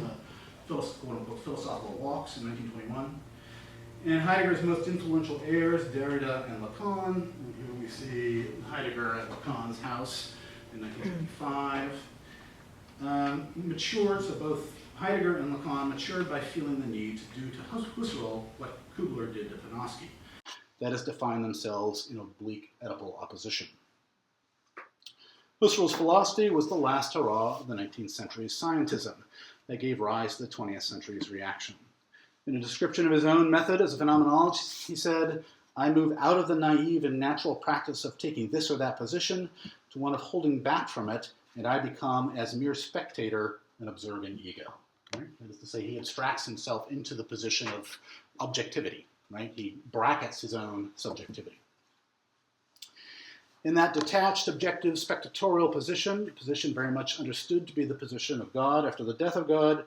quote-unquote philosophical walks in 1921. And Heidegger's most influential heirs, Derrida and Lacan. And here we see Heidegger at Lacan's house in 1955. Matured, so both Heidegger and Lacan matured by feeling the need to do to Husserl what Kubler did to Panofsky. That is, to find themselves in oblique Oedipal opposition. Husserl's philosophy was the last hurrah of the 19th century's scientism that gave rise to the 20th century's reaction. In a description of his own method as a phenomenologist, he said, "I move out of the naive and natural practice of taking this or that position to one of holding back from it, and I become, as mere spectator, an observing ego." Right? That is to say, he abstracts himself into the position of objectivity. Right? He brackets his own subjectivity. In that detached, objective, spectatorial position, a position very much understood to be the position of God after the death of God,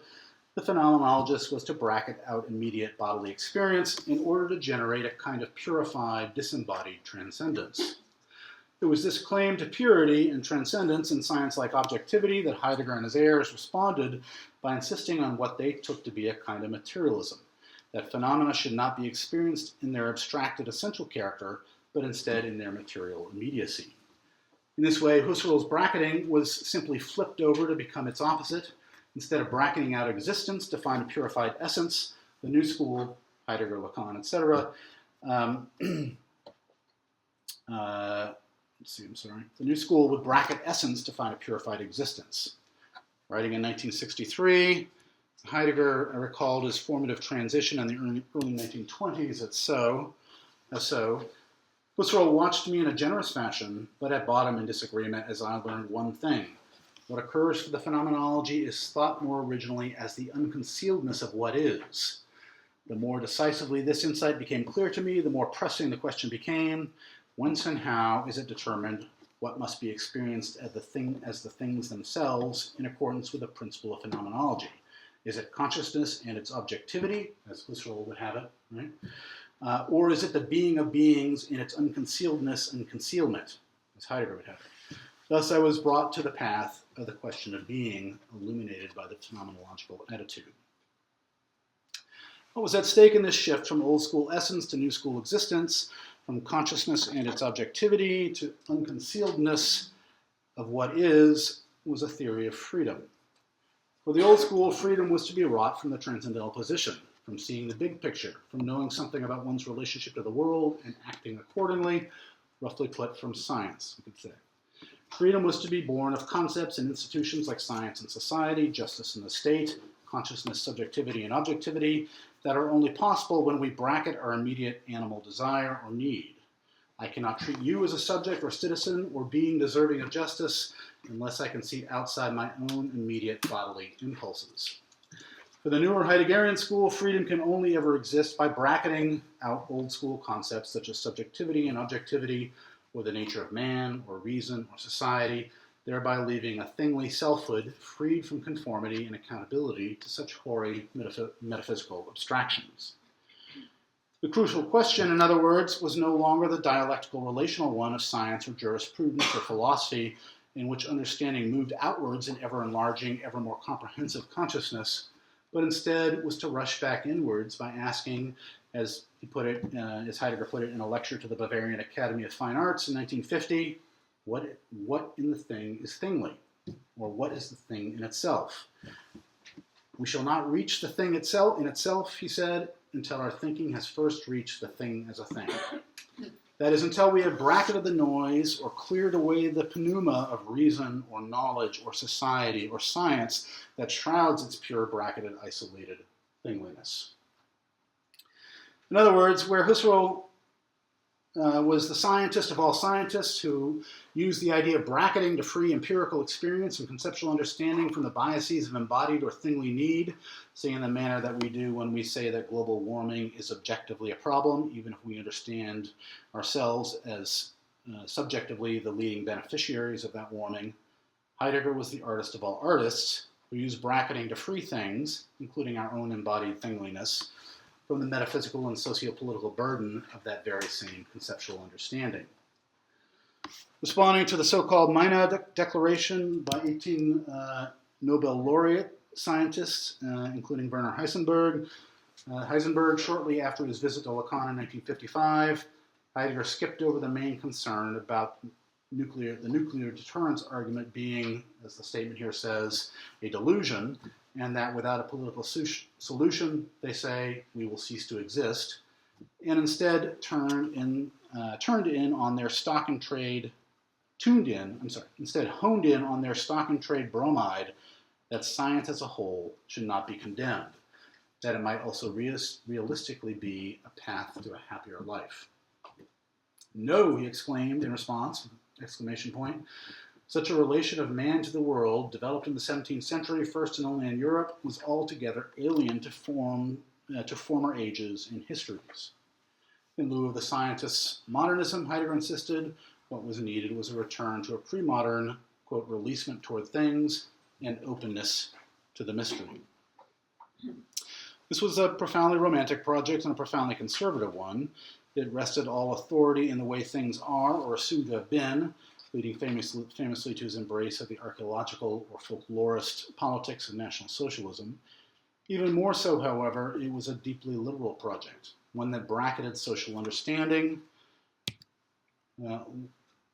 the phenomenologist was to bracket out immediate bodily experience in order to generate a kind of purified, disembodied transcendence. It was this claim to purity and transcendence in science like objectivity that Heidegger and his heirs responded by insisting on what they took to be a kind of materialism, that phenomena should not be experienced in their abstracted essential character, but instead in their material immediacy. In this way, Husserl's bracketing was simply flipped over to become its opposite. Instead of bracketing out existence to find a purified essence, the new school, Heidegger, Lacan, etc., the new school would bracket essence to find a purified existence. Writing in 1963, Heidegger recalled his formative transition in the early 1920s at So, Husserl watched me in a generous fashion, but at bottom in disagreement, as I learned one thing. What occurs for the phenomenology is thought more originally as the unconcealedness of what is. The more decisively this insight became clear to me, the more pressing the question became, whence and how is it determined what must be experienced as the things themselves in accordance with the principle of phenomenology? Is it consciousness and its objectivity, as Husserl would have it, right? Or is it the being of beings in its unconcealedness and concealment, as Heidegger would have it? Thus I was brought to the path of the question of being, illuminated by the phenomenological attitude. What was at stake in this shift from old school essence to new school existence, from consciousness and its objectivity to unconcealedness of what is, was a theory of freedom. For the old school, freedom was to be wrought from the transcendental position, from seeing the big picture, from knowing something about one's relationship to the world and acting accordingly, roughly put from science, you could say. Freedom was to be born of concepts and institutions like science and society, justice and the state, consciousness, subjectivity, and objectivity that are only possible when we bracket our immediate animal desire or need. I cannot treat you as a subject or citizen or being deserving of justice unless I can see outside my own immediate bodily impulses. For the newer Heideggerian school, freedom can only ever exist by bracketing out old school concepts such as subjectivity and objectivity, or the nature of man, or reason, or society, thereby leaving a thingly selfhood freed from conformity and accountability to such hoary metaphysical abstractions. The crucial question, in other words, was no longer the dialectical relational one of science or jurisprudence or philosophy, in which understanding moved outwards in ever-enlarging, ever more comprehensive consciousness, but instead was to rush back inwards by asking, as he put it, as Heidegger put it in a lecture to the Bavarian Academy of Fine Arts in 1950, what in the thing is thingly, or what is the thing in itself? We shall not reach the thing itself in itself, he said, until our thinking has first reached the thing as a thing. That is, until we have bracketed the noise or cleared away the pneuma of reason or knowledge or society or science that shrouds its pure bracketed, isolated thingliness. In other words, where Husserl was the scientist of all scientists who used the idea of bracketing to free empirical experience and conceptual understanding from the biases of embodied or thingly need, say in the manner that we do when we say that global warming is objectively a problem, even if we understand ourselves as subjectively the leading beneficiaries of that warming. Heidegger was the artist of all artists who used bracketing to free things, including our own embodied thingliness, from the metaphysical and socio-political burden of that very same conceptual understanding. Responding to the so-called Meine Declaration by 18 Nobel laureate scientists, including Werner Heisenberg, shortly after his visit to Lacan in 1955, Heidegger skipped over the main concern about the nuclear deterrence argument being, as the statement here says, a delusion, and that without a political solution, they say, we will cease to exist, and instead honed in on their stock and trade bromide that science as a whole should not be condemned, that it might also realistically be a path to a happier life. No, he exclaimed in response, exclamation point. Such a relation of man to the world, developed in the 17th century, first and only in Europe, was altogether alien to former ages and histories. In lieu of the scientist's modernism, Heidegger insisted, what was needed was a return to a pre-modern, quote, releasement toward things and openness to the mystery. This was a profoundly romantic project and a profoundly conservative one. It rested all authority in the way things are or assumed to have been, leading famously to his embrace of the archaeological or folklorist politics of National Socialism. Even more so, however, it was a deeply liberal project, one that bracketed social understanding,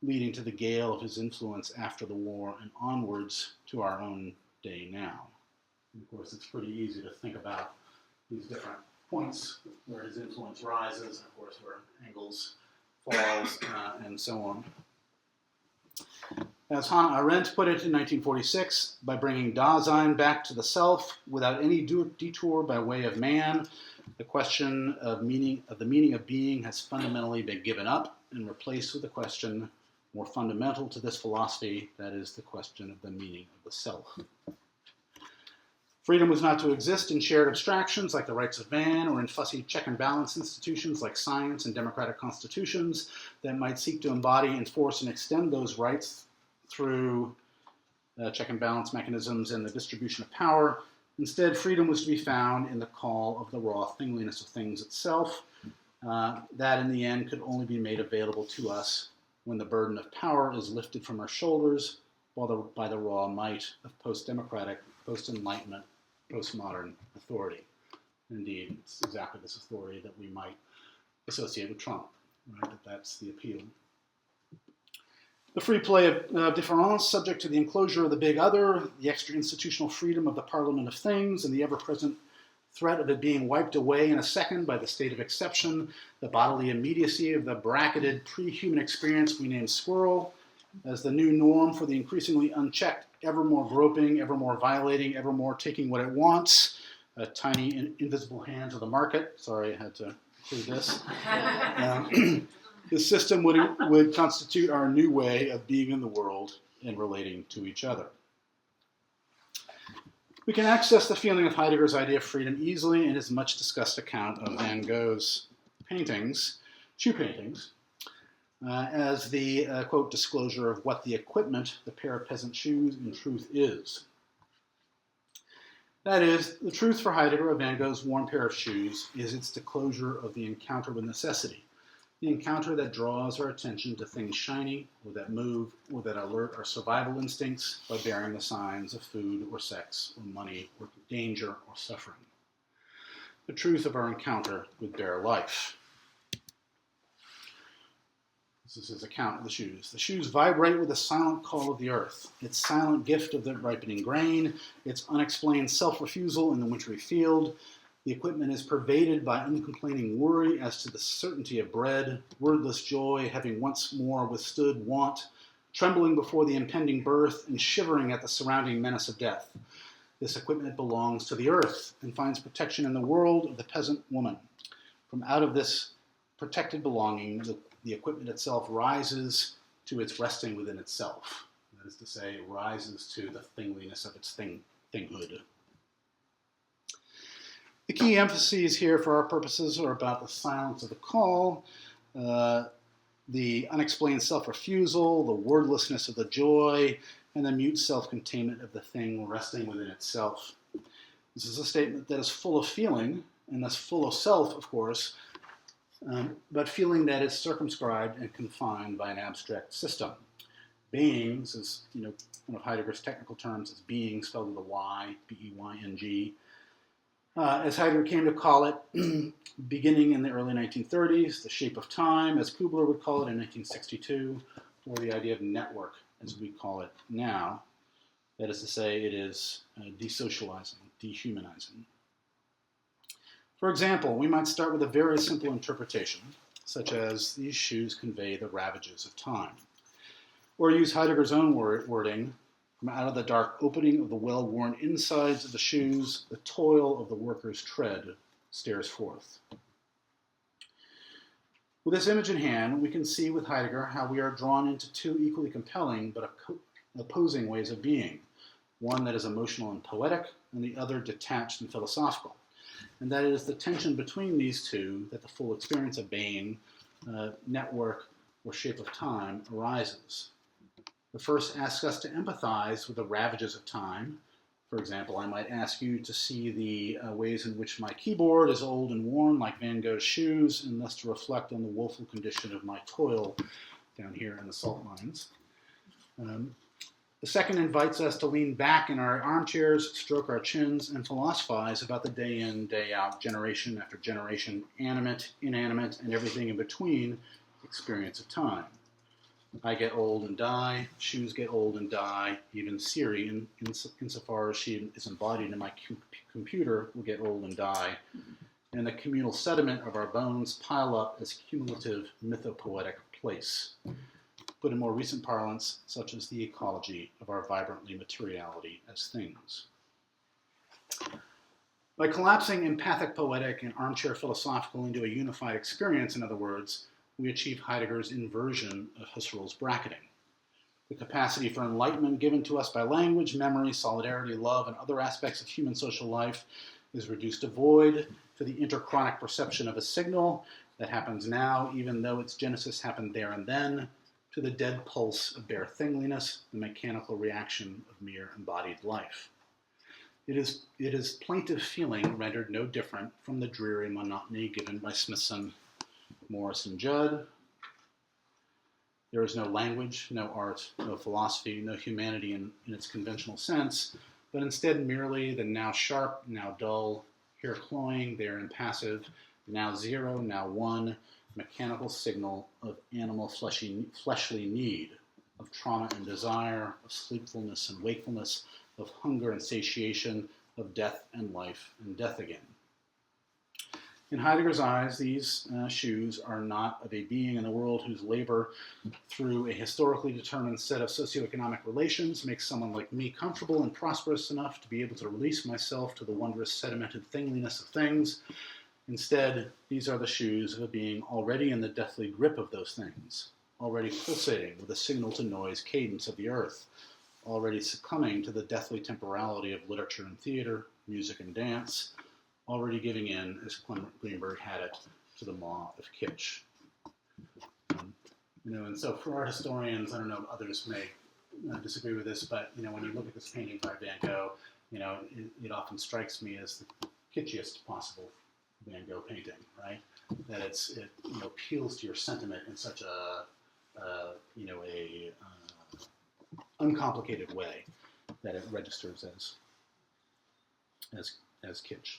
leading to the gale of his influence after the war and onwards to our own day now. And of course, it's pretty easy to think about these different points where his influence rises, and of course where Engels falls, and so on. As Hannah Arendt put it in 1946, by bringing Dasein back to the self without any detour by way of man, the question of the meaning of being has fundamentally been given up, and replaced with a question more fundamental to this philosophy, that is the question of the meaning of the self. Freedom was not to exist in shared abstractions like the rights of man, or in fussy check and balance institutions like science and democratic constitutions that might seek to embody, enforce, and extend those rights through check and balance mechanisms and the distribution of power. Instead, freedom was to be found in the call of the raw thingliness of things itself, that in the end could only be made available to us when the burden of power is lifted from our shoulders by the raw might of post-democratic, post-enlightenment, postmodern authority. Indeed, it's exactly this authority that we might associate with Trump, right? That's the appeal. The free play of difference, subject to the enclosure of the big other, the extra-institutional freedom of the Parliament of Things, and the ever-present threat of it being wiped away in a second by the state of exception, the bodily immediacy of the bracketed pre-human experience we name squirrel, as the new norm for the increasingly unchecked, ever more groping, ever more violating, ever more taking what it wants, tiny invisible hands of the market. Sorry, I had to include this. This system would constitute our new way of being in the world and relating to each other. We can access the feeling of Heidegger's idea of freedom easily in his much discussed account of Van Gogh's paintings, shoe paintings, as the, quote, disclosure of what the equipment, the pair of peasant shoes, in truth is. That is, the truth for Heidegger of Van Gogh's worn pair of shoes is its disclosure of the encounter with necessity, the encounter that draws our attention to things shiny, or that move, or that alert our survival instincts by bearing the signs of food or sex or money or danger or suffering. The truth of our encounter with bare life. This is his account of the shoes. The shoes vibrate with the silent call of the earth, its silent gift of the ripening grain, its unexplained self-refusal in the wintry field. The equipment is pervaded by uncomplaining worry as to the certainty of bread, wordless joy, having once more withstood want, trembling before the impending birth, and shivering at the surrounding menace of death. This equipment belongs to the earth and finds protection in the world of the peasant woman. From out of this protected belonging, the equipment itself rises to its resting within itself. That is to say, it rises to the thingliness of its thinghood. The key emphases here for our purposes are about the silence of the call, the unexplained self-refusal, the wordlessness of the joy, and the mute self-containment of the thing resting within itself. This is a statement that is full of feeling, and thus full of self, of course, but feeling that is circumscribed and confined by an abstract system. Beings, is one of Heidegger's technical terms, is being spelled with a Y, B-E-Y-N-G. As Heidegger came to call it, beginning in the early 1930s, the shape of time, as Kubler would call it in 1962, or the idea of network, as we call it now. That is to say, it is desocializing, dehumanizing. For example, we might start with a very simple interpretation, such as these shoes convey the ravages of time. Or use Heidegger's own wording, from out of the dark opening of the well-worn insides of the shoes, the toil of the worker's tread stares forth. With this image in hand, we can see with Heidegger how we are drawn into two equally compelling but opposing ways of being, one that is emotional and poetic, and the other detached and philosophical. And that it is the tension between these two that the full experience of being, network, or shape of time arises. The first asks us to empathize with the ravages of time. For example, I might ask you to see the ways in which my keyboard is old and worn like Van Gogh's shoes, and thus to reflect on the woeful condition of my toil down here in the salt mines. The second invites us to lean back in our armchairs, stroke our chins, and philosophize about the day in, day out, generation after generation, animate, inanimate, and everything in between experience of time. I get old and die, shoes get old and die, even Siri, insofar as she is embodied in my computer, will get old and die. And the communal sediment of our bones pile up as cumulative mythopoetic place. Put in more recent parlance, such as the ecology of our vibrantly materiality as things. By collapsing empathic poetic and armchair philosophical into a unified experience, in other words, we achieve Heidegger's inversion of Husserl's bracketing. The capacity for enlightenment given to us by language, memory, solidarity, love, and other aspects of human social life is reduced to void, to the interchronic perception of a signal that happens now, even though its genesis happened there and then, to the dead pulse of bare thingliness, the mechanical reaction of mere embodied life. It is plaintive feeling rendered no different from the dreary monotony given by Smithson, Morris, and Judd. There is no language, no art, no philosophy, no humanity in its conventional sense, but instead merely the now sharp, now dull, here cloying, there impassive, now zero, now one, mechanical signal of animal fleshly need, of trauma and desire, of sleepfulness and wakefulness, of hunger and satiation, of death and life and death again. In Heidegger's eyes, these shoes are not of a being in the world whose labor through a historically determined set of socioeconomic relations makes someone like me comfortable and prosperous enough to be able to release myself to the wondrous sedimented thingliness of things. Instead, these are the shoes of a being already in the deathly grip of those things, already pulsating with the signal to noise cadence of the earth, already succumbing to the deathly temporality of literature and theater, music and dance, already giving in, as Clement Greenberg had it, to the maw of kitsch. And so for art historians, I don't know, others may disagree with this, but when you look at this painting by Van Gogh, it often strikes me as the kitschiest possible Van Gogh painting, right? That it appeals to your sentiment in such a uncomplicated way that it registers as kitsch.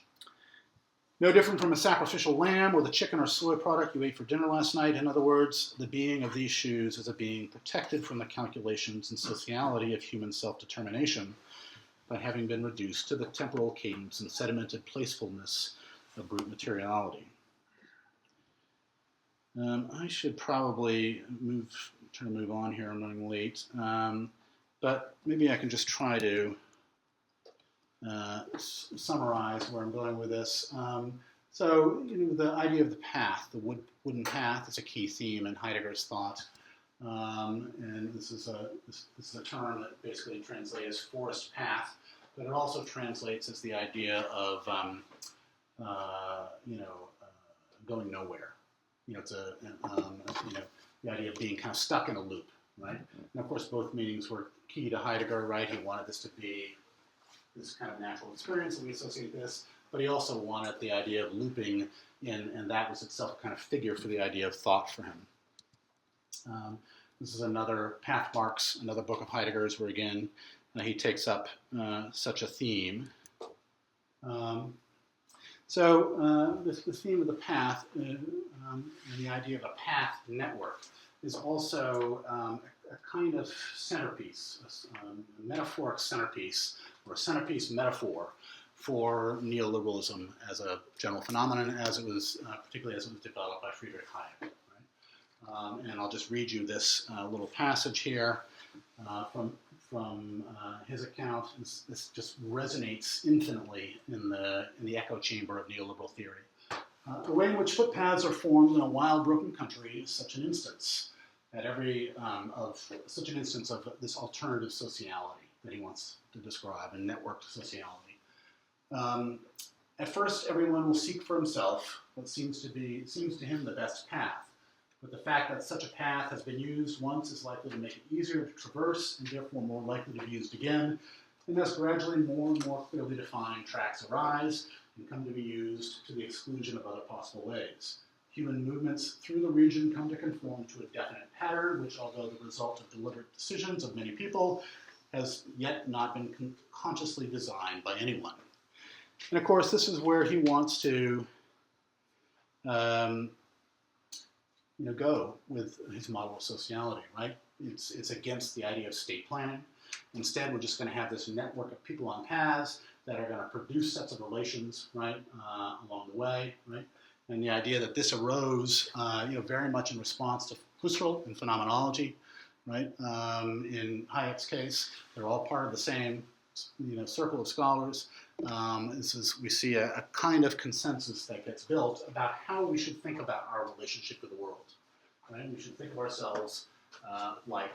No different from a sacrificial lamb or the chicken or soy product you ate for dinner last night. In other words, the being of these shoes is a being protected from the calculations and sociality of human self-determination by having been reduced to the temporal cadence and sedimented placefulness of brute materiality. I should probably try to move on here. I'm running late. But maybe I can just try to summarize where I'm going with this. So, the idea of the path, the wooden path, is a key theme in Heidegger's thought. And this is a term that basically translates as forest path, but it also translates as the idea of going nowhere. It's the idea of being kind of stuck in a loop, right? And of course, both meanings were key to Heidegger, right? He wanted this to be this kind of natural experience, and we associate this, but he also wanted the idea of looping in, and that was itself a kind of figure for the idea of thought for him. This is another Path Marks, another book of Heidegger's, where again, he takes up such a theme. So the theme of the path and the idea of a path network is also a kind of centerpiece, a metaphoric centerpiece, or a centerpiece metaphor for neoliberalism as a general phenomenon, particularly as it was developed by Friedrich Hayek. Right? And I'll just read you this little passage here from his account. This just resonates infinitely in the echo chamber of neoliberal theory. The way in which footpaths are formed in a wild, broken country is such an instance of this alternative sociality that he wants to describe, and networked sociality. At first, everyone will seek for himself what seems to him the best path. But the fact that such a path has been used once is likely to make it easier to traverse, and therefore more likely to be used again. And thus, gradually, more and more clearly defined tracks arise and come to be used to the exclusion of other possible ways. Human movements through the region come to conform to a definite pattern, which, although the result of deliberate decisions of many people, has yet not been consciously designed by anyone. And of course, this is where he wants to go with his model of sociality, right? It's against the idea of state planning. Instead, we're just going to have this network of people on paths that are going to produce sets of relations, right, along the way, right? And the idea that this arose, very much in response to Husserl and phenomenology, right? In Hayek's case, they're all part of the same, circle of scholars. We see a kind of consensus that gets built about how we should think about our relationship with the world, right? We should think of ourselves like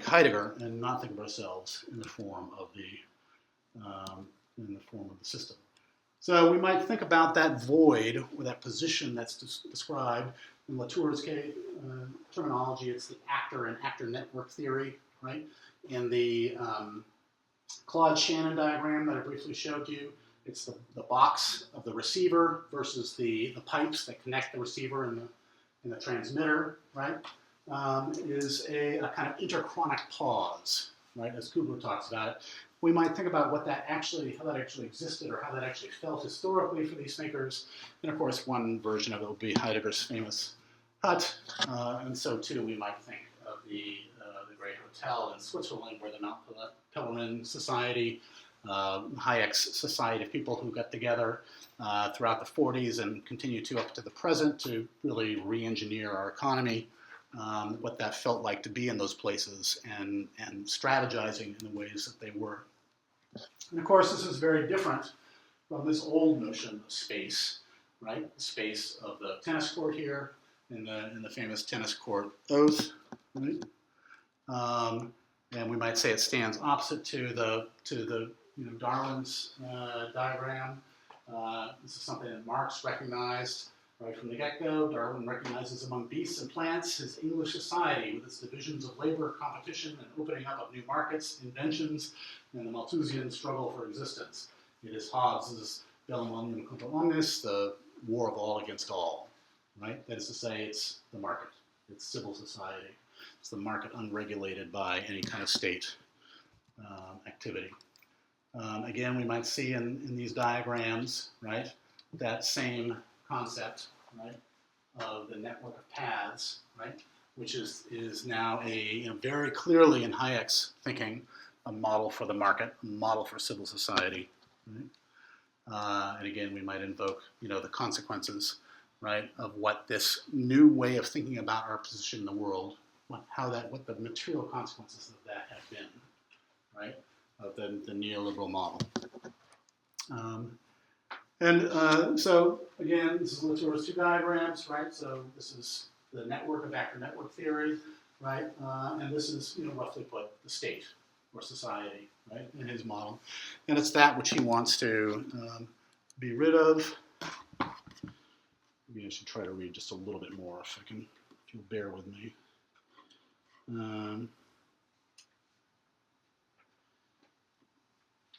Heidegger, and not think of ourselves in the form of the system. So we might think about that void, or that position that's described in Latour's terminology. It's the actor and actor network theory, right? In the Claude Shannon diagram that I briefly showed you, it's the box of the receiver versus the pipes that connect the receiver and the transmitter, right? Is a kind of interchronic pause, right? As Kubler talks about it. We might think about how that actually existed, or how that actually felt historically for these thinkers. And of course, one version of it would be Heidegger's famous hut. And so too, we might think of the Great Hotel in Switzerland, where the Mount Pelerin Society, Hayek's society of people who got together throughout the 40s and continue to up to the present to really re-engineer our economy. What that felt like to be in those places and strategizing in the ways that they were. And of course, this is very different from this old notion of space, right? The space of the tennis court here in the famous tennis court oath, right? And we might say it stands opposite to the Darwin's diagram. This is something that Marx recognized. Right from the get-go, Darwin recognizes among beasts and plants his English society with its divisions of labor, competition, and opening up of new markets, inventions, and the Malthusian struggle for existence. It is Hobbes's bellum omnium contra omnis, the war of all against all, right? That is to say, it's the market. It's civil society. It's the market unregulated by any kind of state activity. Again, we might see in these diagrams, right, that same concept, right, of the network of paths, right, which is now very clearly in Hayek's thinking a model for the market, a model for civil society, right? And again, we might invoke the consequences, right, of what this new way of thinking about our position in the world, what the material consequences of that have been, right, of the neoliberal model. So again, this is Latour's two diagrams, right? So this is the network of actor network theory, right? And this is, roughly put, the state or society, right, in his model. And it's that which he wants to be rid of. Maybe I should try to read just a little bit more if you'll bear with me.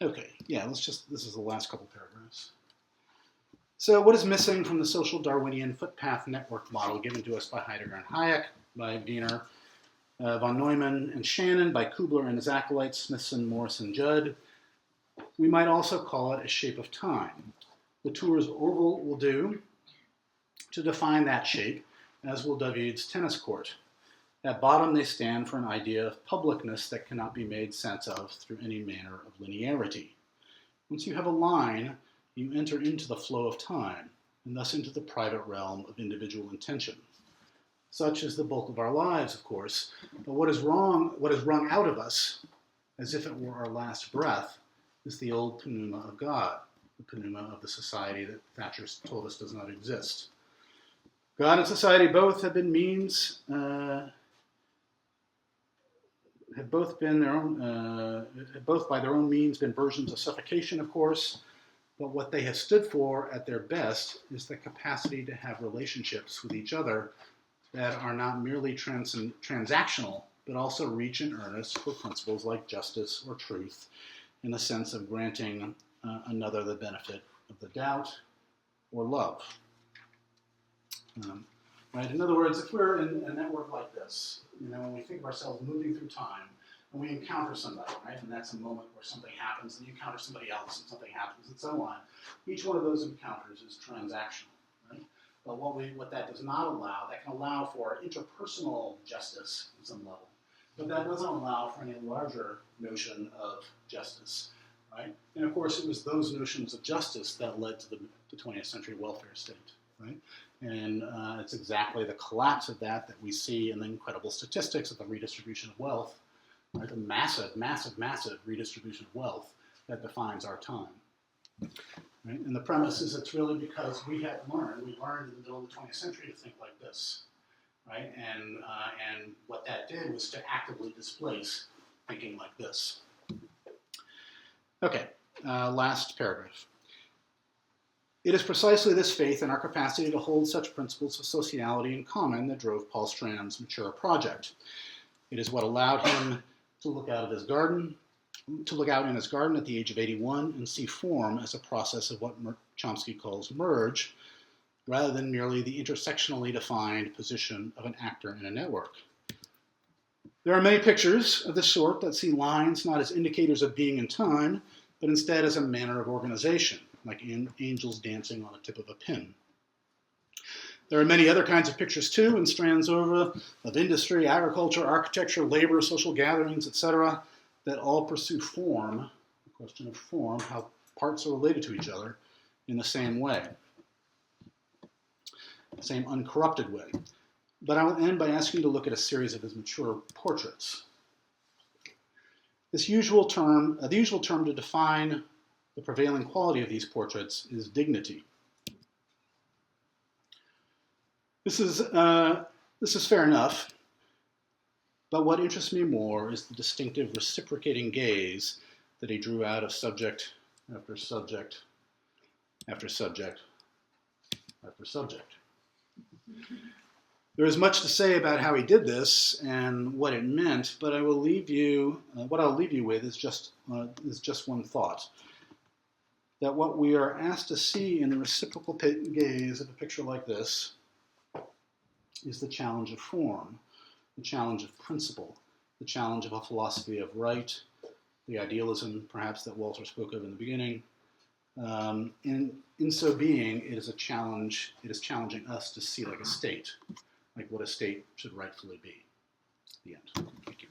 Okay, yeah, this is the last couple paragraphs. So what is missing from the social Darwinian footpath network model given to us by Heidegger and Hayek, by Wiener, von Neumann and Shannon, by Kubler and his acolytes, Smithson, Morris, and Judd? We might also call it a shape of time. Latour's oval will do to define that shape, as will David's tennis court. At bottom, they stand for an idea of publicness that cannot be made sense of through any manner of linearity. Once you have a line, you enter into the flow of time, and thus into the private realm of individual intention. Such is the bulk of our lives, of course, but what is wrung out of us, as if it were our last breath, is the old pneuma of God, the pneuma of the society that Thatcher told us does not exist. God and society both have been means, have both by their own means been versions of suffocation, of course, but what they have stood for at their best is the capacity to have relationships with each other that are not merely transactional, but also reach in earnest for principles like justice or truth, in the sense of granting another the benefit of the doubt or love. Right? In other words, if we're in a network like this, when we think of ourselves moving through time, and we encounter somebody, right? And that's a moment where something happens, and you encounter somebody else, and something happens, and so on. Each one of those encounters is transactional, right? But what that does not allow, that can allow for interpersonal justice at some level, but that doesn't allow for any larger notion of justice, right? And of course, it was those notions of justice that led to the 20th century welfare state, right? And it's exactly the collapse of that we see in the incredible statistics of the redistribution of wealth, right? The massive, massive, massive redistribution of wealth that defines our time. right? And the premise is it's really because we learned in the middle of the 20th century to think like this, right? And what that did was to actively displace thinking like this. Okay, last paragraph. It is precisely this faith in our capacity to hold such principles of sociality in common that drove Paul Strand's mature project. It is what allowed him to look out in his garden at the age of 81 and see form as a process of what Chomsky calls merge, rather than merely the intersectionally defined position of an actor in a network. There are many pictures of this sort that see lines not as indicators of being in time, but instead as a manner of organization, like angels dancing on the tip of a pin. There are many other kinds of pictures too, in Strand's oeuvre, of industry, agriculture, architecture, labor, social gatherings, etc., that all pursue form, the question of form, how parts are related to each other, in the same way, the same uncorrupted way. But I will end by asking you to look at a series of his mature portraits. The usual term to define the prevailing quality of these portraits is dignity. This is fair enough, but what interests me more is the distinctive reciprocating gaze that he drew out of subject after subject after subject after subject. There is much to say about how he did this and what it meant, but I will leave you. What I'll leave you with is just one thought: that what we are asked to see in the reciprocal gaze of a picture like this is the challenge of form, the challenge of principle, the challenge of a philosophy of right, the idealism, perhaps, that Walter spoke of in the beginning. And in so being, it is a challenge. It is challenging us to see like a state, like what a state should rightfully be. The end. Thank you.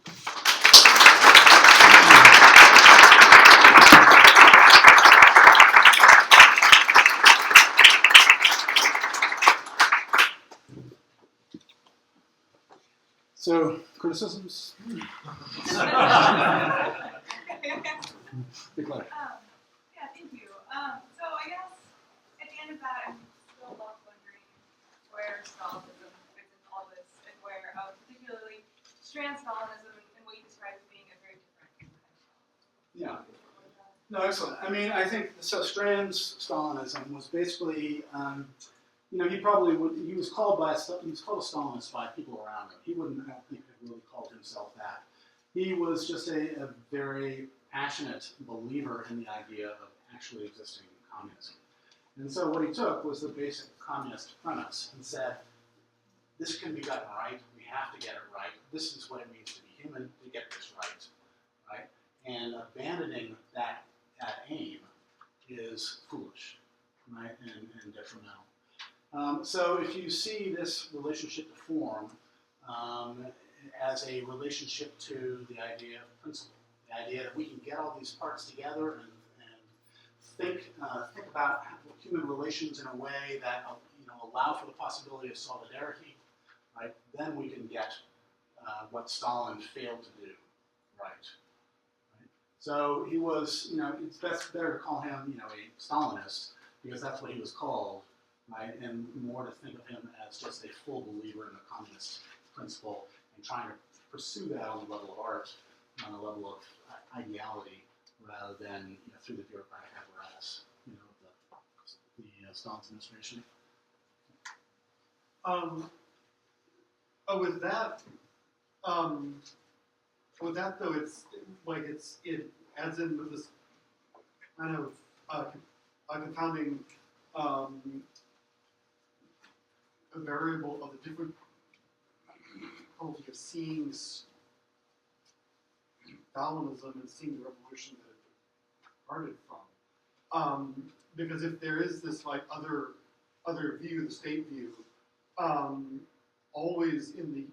So, criticisms? Declare. Yeah, thank you. So I guess at the end of that, I'm still left wondering where Stalinism fits into all this, and where, particularly, Strand's Stalinism and what you described as being a very different kind of Stalinism. Yeah. No, excellent. I mean, I think so. Strand's Stalinism was basically, he was called a Stalinist by people around him. He wouldn't, I don't think, have really called himself that. He was just a very passionate believer in the idea of actually existing communism. And so what he took was the basic communist premise and said, this can be gotten right, we have to get it right, this is what it means to be human to get this right? And abandoning that aim is foolish, right, and detrimental. So if you see this relationship to form as a relationship to the idea of principle, the idea that we can get all these parts together and think about human relations in a way that allow for the possibility of solidarity, right? Then we can get what Stalin failed to do, right? So he was, it's better to call him, a Stalinist because that's what he was called, right? And more to think of him as just a full believer in the communist principle and trying to pursue that on the level of art, on the level of ideality, rather than through the bureaucratic apparatus, the Stalin administration. With that though, it adds in with this kind of confounding a variable of the different quality of seeing Stalinism and seeing the revolution that it departed from. Because if there is this other view, the state view, always in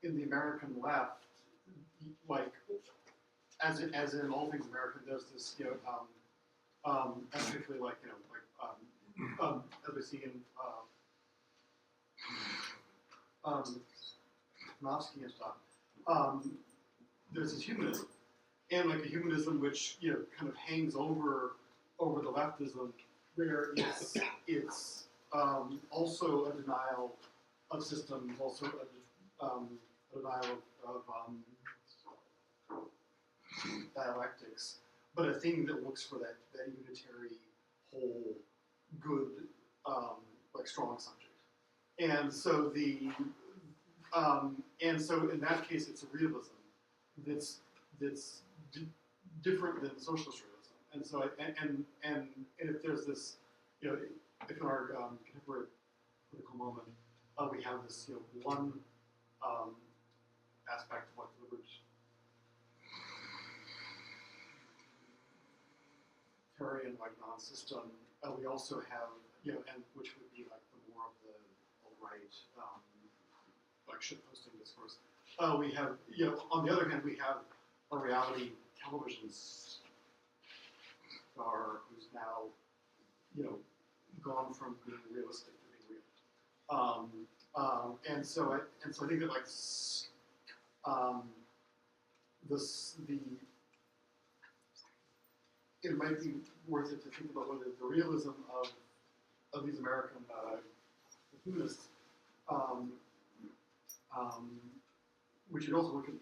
the American left, as in all things American, there's this and particularly as we see in Nkrumah and stuff. There's this humanism, and a humanism which kind of hangs over over the leftism, where it's also a denial of systems, also a denial of dialectics, but a thing that looks for that unitary whole, good, like strong subject. And so in that case, it's a realism that's different than socialist realism. And so and if there's this, if in our contemporary political moment, we have this one aspect of what the libertarian like non-system, we also have and which would be like the more of the alt-right like shitposting discourse. We have on the other hand we have a reality television star who's now gone from being realistic to being real. And so I think that like it might be worth it to think about whether the realism of these American humanists, we should also look at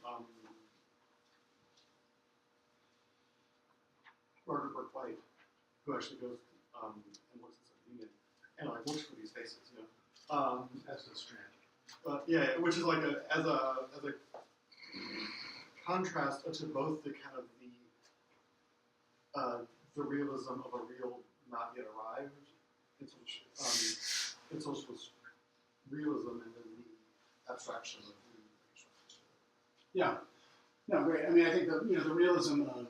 Margaret White, who actually goes and looks at the Union and like looks for these faces, As does Strand. which is like as a contrast to both the kind of the realism of a real not yet arrived in socialist realism, and then the abstraction of the Yeah. No, great. I mean, I think the realism of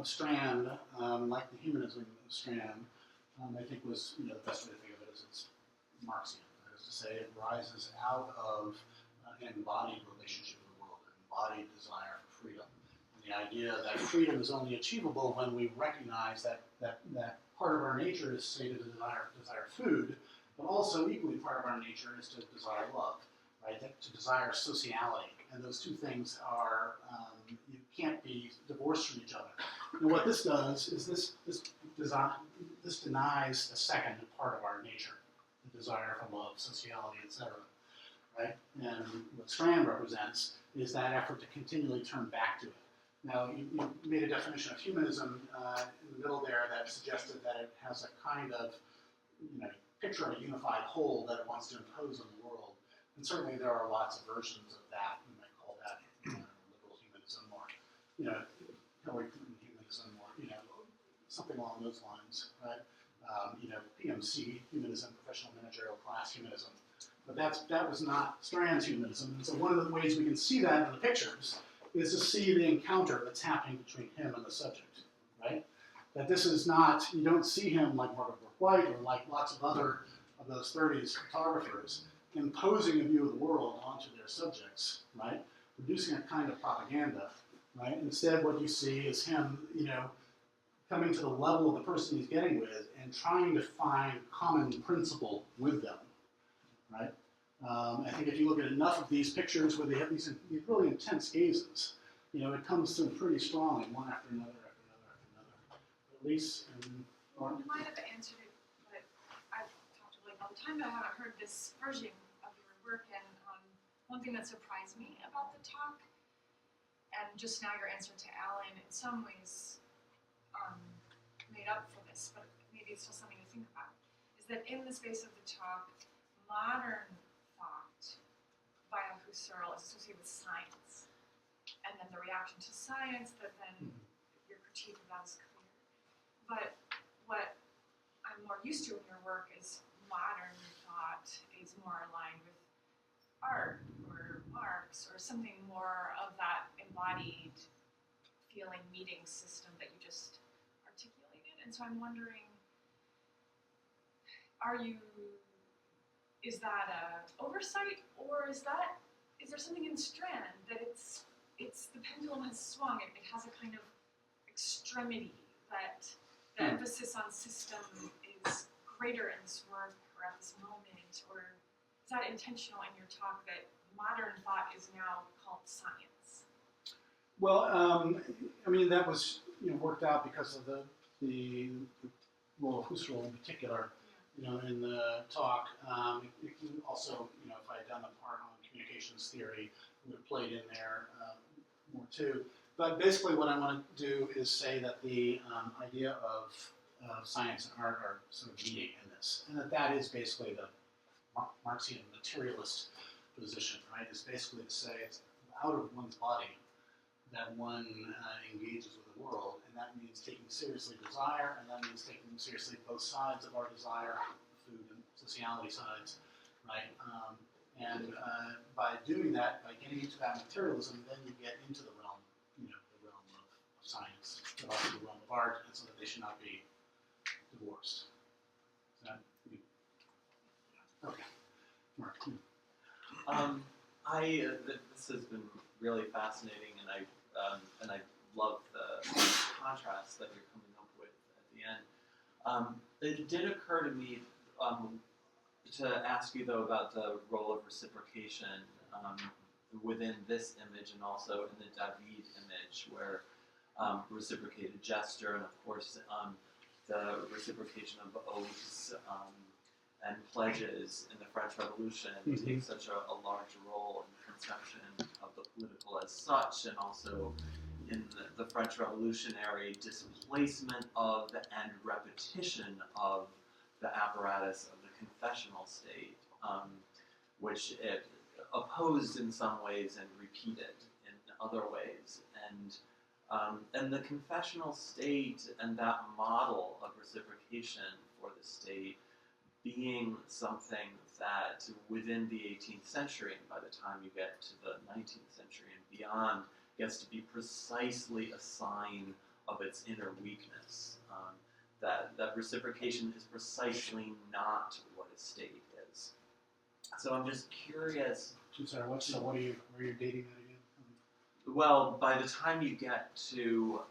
Strand, like the humanism of Strand, I think was the best way to think of it is it's Marxian. That is to say, it rises out of an embodied relationship with the world, an embodied desire for freedom. And the idea that freedom is only achievable when we recognize that part of our nature is, say, to desire food, but also equally part of our nature is to desire love, right? To desire sociality. And those two things are, you can't be divorced from each other. And what this does is this denies a second part of our nature, the desire for love, sociality, etc. Right? And what Strand represents is that effort to continually turn back to it. Now, you made a definition of humanism in the middle there that suggested that it has a kind of, picture of a unified whole that it wants to impose on the world. And certainly there are lots of versions of that. We might call that liberal humanism or, Hillary Clinton humanism or, something along those lines, right? PMC humanism, professional managerial class humanism. But that was not Strand's humanism. And so one of the ways we can see that in the pictures is to see the encounter that's happening between him and the subject, right? That this is not, you don't see him like Margaret White or like lots of other of those 30s photographers imposing a view of the world onto their subjects, right? Producing a kind of propaganda, right? Instead, what you see is him, coming to the level of the person he's getting with and trying to find common principle with them, right? I think if you look at enough of these pictures where they have these really intense gazes, it comes through pretty strongly, one after another, after another, after another. At least, You might have answered it, but I've talked to Blake all the time, but I haven't heard this version of your work. And one thing that surprised me about the talk, and just now your answer to Alan, in some ways made up for this, but maybe it's still something to think about, is that in the space of the talk, modern thought via Husserl is associated with science, and then the reaction to science that then your critique of that is clear. But what I'm more used to in your work is modern thought is more aligned with art or Marx or something more of that embodied feeling meeting system that you just articulated. And so I'm wondering, is that a oversight, or is there something in Strand that it's the pendulum has swung, it has a kind of extremity that the emphasis on system is greater in this work or at this moment, or is that intentional in your talk that modern thought is now called science? Well, that was worked out because of the the role of Husserl in particular, in the talk. It can also, if I had done the part on communications theory, would have played in there more too. But basically what I want to do is say that the idea of science and art are sort of meeting in this, and that is basically the Marxian materialist position, right? Is basically to say it's out of one's body that one engages with the world, and that means taking seriously desire, and that means taking seriously both sides of our desire, food and sociality sides, right? And by doing that, by getting into that materialism, then you get into the realm, the realm of science, but also the realm of art, and so that they should not be divorced. Is that okay? Mark. This has been really fascinating, and I love the contrast that you're coming up with at the end. It did occur to me to ask you though about the role of reciprocation within this image and also in the David image, where reciprocated gesture and of course the reciprocation of oaths and pledges in the French Revolution take such a large role in the conception of the political as such, and also in the French Revolutionary displacement of and repetition of the apparatus of the confessional state, which it opposed in some ways and repeated in other ways. And the confessional state and that model of reciprocation for the state being something that within the 18th century, and by the time you get to the 19th century and beyond, gets to be precisely a sign of its inner weakness. That reciprocation is precisely not what a state is. So I'm just curious. I'm sorry, where are you dating that again? Well, by the time you get to,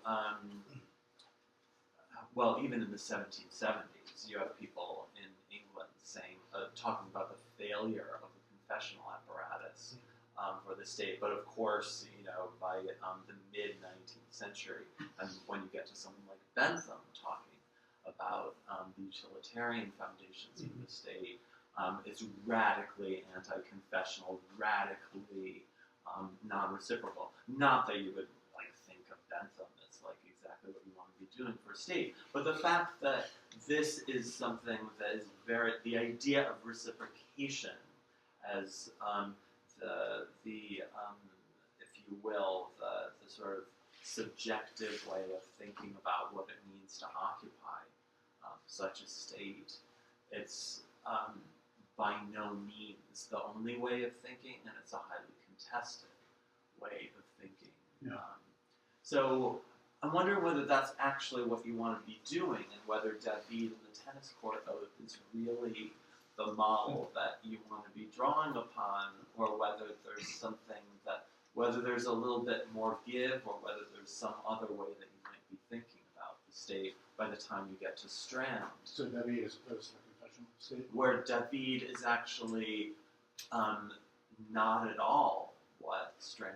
even in the 1770s, you have people in England saying, talking about the failure of the confessional apparatus for the state. But of course, by the mid-19th century, and when you get to someone like Bentham talking about the utilitarian foundations of the state, it's radically anti-confessional, radically non-reciprocal. Not that you would think of Bentham as exactly what you want to be doing for a state, but the fact that this is something that is the idea of reciprocation as the if you will, the sort of subjective way of thinking about what it means to occupy such a state. It's by no means the only way of thinking, and it's a highly contested way of thinking. Yeah. So I'm wondering whether that's actually what you want to be doing, and whether David in the tennis court is really the model that you want to be drawing upon, or whether there's something whether there's a little bit more give, or whether there's some other way that you might be thinking about the state by the time you get to Strand. So David is opposed to the confessional state? Where David is actually not at all what Strand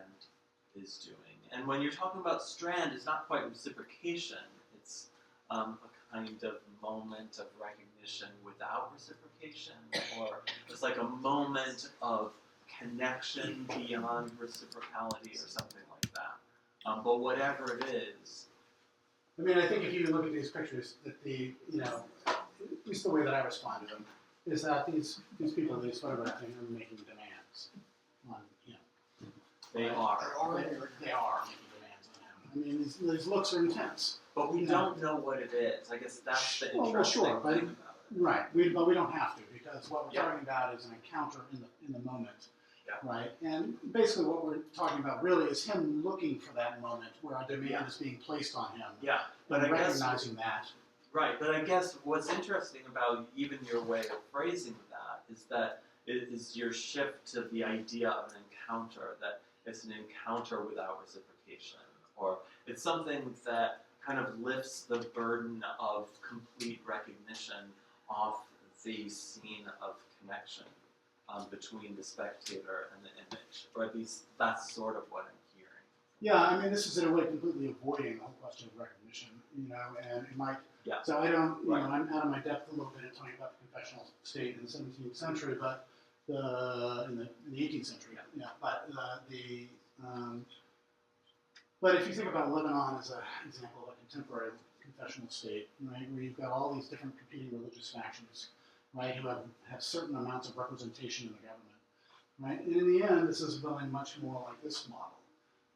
is doing. And when you're talking about Strand, it's not quite reciprocation, it's a kind of moment of recognition without reciprocation, or it's like a moment of connection beyond reciprocality or something like that. But whatever it is. I mean, I think if you look at these pictures, that at least the way that I respond to them, is that these people, these photographing, are making demands on, They are. They are making demands on him. I mean, these looks are intense. But we don't know what it is. I guess that's the interesting sure, thing about it. Right, but we don't have to, because what we're talking about is an encounter in the moment. Yeah. Right, and basically what we're talking about really is him looking for that moment where a demand is being placed on him. Yeah, but and I guess recognizing that. Right, but I guess what's interesting about even your way of phrasing that is your shift to the idea of an encounter, that it's an encounter without reciprocation, or it's something that kind of lifts the burden of complete recognition off the scene of connection between the spectator and the image, or at least that's sort of what I'm hearing Yeah, I mean, this is in a way completely avoiding the whole question of recognition, you know, and it might. Yeah. So I don't, you Right. know, I'm out of my depth a little bit in talking about the confessional state in the 17th century, but in the 18th century, yeah. But if you think about Lebanon as an example of a contemporary confessional state, right, where you've got all these different competing religious factions, right, who have certain amounts of representation in the government, right, and in the end, this is going much more like this model,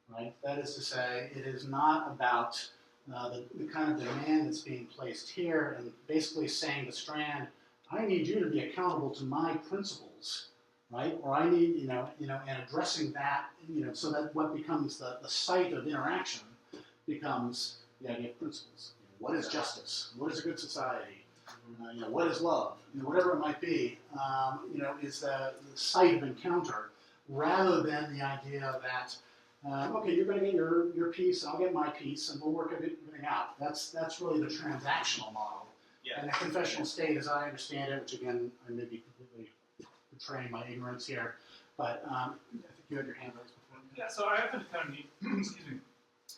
right. That is to say, it is not about the kind of demand that's being placed here, and basically saying to Strand, I need you to be accountable to my principles, right? Or I need, and addressing that, so that what becomes the site of interaction becomes the idea of principles. What is justice? What is a good society? What is love? Whatever it might be, is the site of encounter, rather than the idea that, okay, you're going to get your piece, I'll get my piece, and we'll work everything out. That's really the transactional model. Yeah. And the confessional state, as I understand it, which again, I may be completely betraying my ignorance here, but I think you had your hand raised before. Yeah, so I have a kind of neat, excuse me,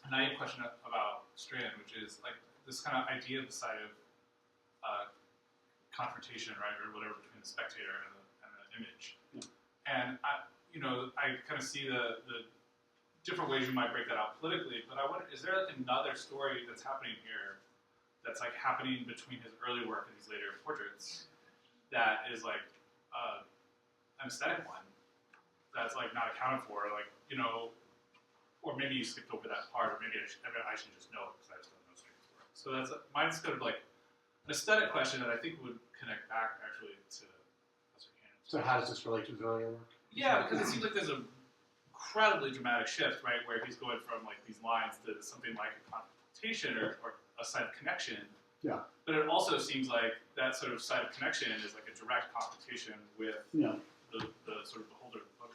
a naive question about Strand, which is like this kind of idea of the side of confrontation, right, or whatever, between the spectator and the image. Yeah. And I kind of see the different ways you might break that out politically, but I wonder, is there like another story that's happening here that's like happening between his early work and these later portraits that is like an aesthetic one that's like not accounted for, like, or maybe you skipped over that part, or maybe I should just know it because I just don't know Strand's work. So that's mine's kind of like an aesthetic question that I think would connect back actually to Professor Cannon. So how does this relate to his earlier work? Yeah, because it seems like there's a incredibly dramatic shift, right, where he's going from like these lines to something like a confrontation or a side of connection. Yeah. But it also seems like that sort of side of connection is like a direct confrontation with the sort of beholder of the book.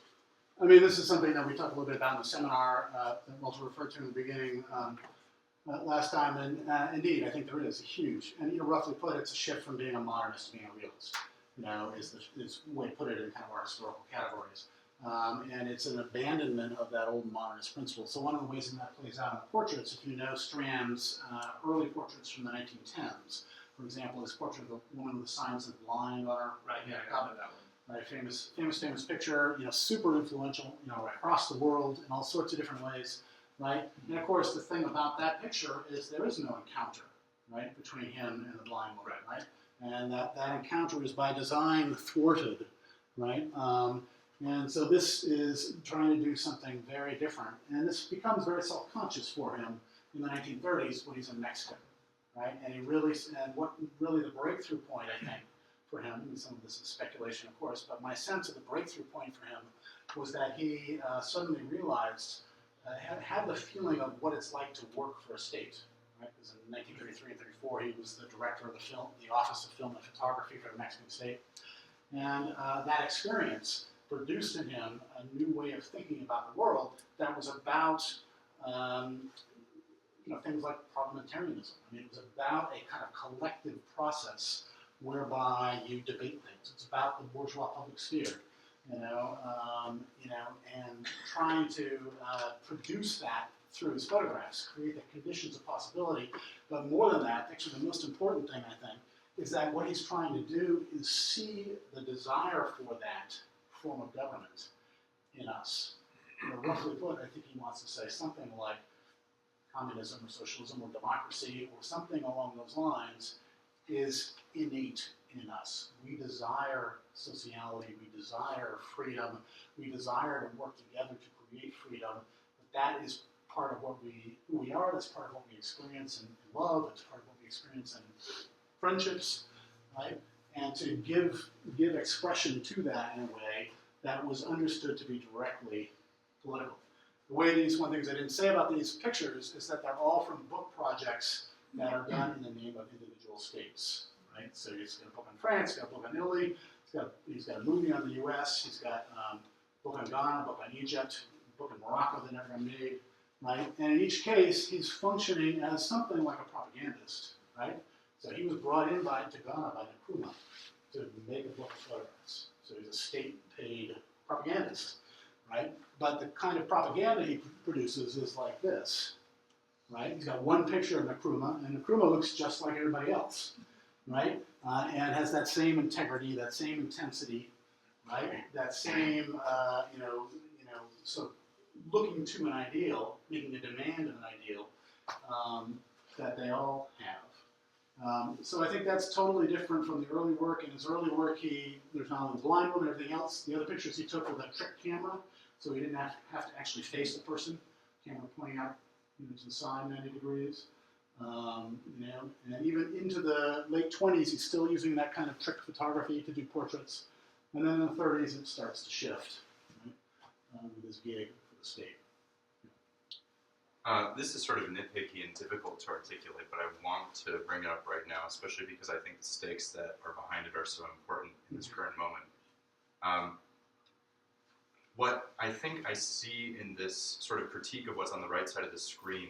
I mean, this is something that we talked a little bit about in the seminar that Walter referred to in the beginning last time, and indeed, I think there is a huge, and roughly put, it's a shift from being a modernist to being a realist, is the way to put it in kind of our historical categories. And it's an abandonment of that old modernist principle. So one of the ways that plays out in the portraits, if you know Strand's early portraits from the 1910s, for example, his portrait of the woman with the signs of lying on her Right, yeah, I cup, know that one. right, famous picture, super influential, across the world in all sorts of different ways, right? And of course, the thing about that picture is there is no encounter, right, between him and the blind woman, right? And that encounter is by design thwarted, right? And so this is trying to do something very different. And this becomes very self-conscious for him in the 1930s when he's in Mexico, right? And what really the breakthrough point, I think, for him, and some of this is speculation, of course, but my sense of the breakthrough point for him was that he suddenly realized, had the feeling of what it's like to work for a state, right? Because in 1933 and 34, he was the director of the Office of Film and Photography for the Mexican state. And that experience produced in him a new way of thinking about the world that was about things like parliamentarianism. I mean, it was about a kind of collective process whereby you debate things. It's about the bourgeois public sphere, and trying to produce that through his photographs, create the conditions of possibility. But more than that, actually the most important thing, I think, is that what he's trying to do is see the desire for that form of government in us. Roughly put, I think he wants to say something like communism or socialism or democracy or something along those lines is innate in us. We desire sociality, we desire freedom, we desire to work together to create freedom, but that is part of who we are, that's part of what we experience in love, it's part of what we experience in friendships, right? And to give expression to that in a way that was understood to be directly political. The way one of the things I didn't say about these pictures is that they're all from book projects that are done in the name of individual states, right? So he's got a book on France, he's got a book on Italy, he's got a movie on the US, he's got a book on Ghana, a book on Egypt, a book on Morocco that never got made, right? And in each case, he's functioning as something like a propagandist, right? So he was brought in to Ghana by Nkrumah to make a book of photographs. So he's a state-paid propagandist. right? But the kind of propaganda he produces is like this, right? He's got one picture of Nkrumah, and Nkrumah looks just like everybody else, right? And has that same integrity, that same intensity, right? That same, so looking to an ideal, making a demand of an ideal that they all have. So I think that's totally different from the early work. In his early work, there's not only the blind woman and everything else. The other pictures he took with a trick camera, so he didn't have to actually face the person. Camera pointing out to the side 90 degrees. And even into the late 20s, he's still using that kind of trick photography to do portraits. And then in the 30s, it starts to shift, right? With his gig for the state. This is sort of nitpicky and difficult to articulate, but I want to bring it up right now, especially because I think the stakes that are behind it are so important in this current moment. What I think I see in this sort of critique of what's on the right side of the screen,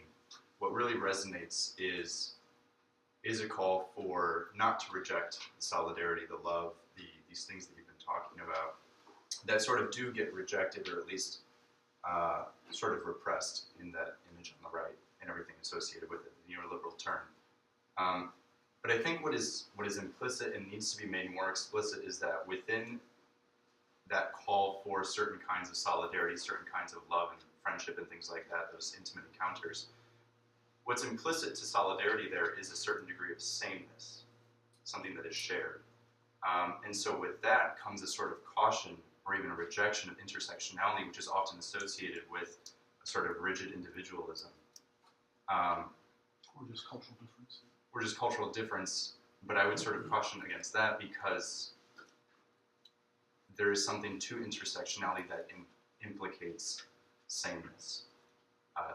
what really resonates is a call for not to reject the solidarity, the love, these things that you've been talking about, that sort of do get rejected or at least sort of repressed in that image on the right and everything associated with it, the neoliberal turn. But I think what is implicit and needs to be made more explicit is that within that call for certain kinds of solidarity, certain kinds of love and friendship and things like that, those intimate encounters, what's implicit to solidarity there is a certain degree of sameness, something that is shared. And so with that comes a sort of caution or even a rejection of intersectionality, which is often associated with a sort of rigid individualism. Or just cultural difference. Or just cultural difference, but I would sort of caution against that because there is something to intersectionality that implicates sameness,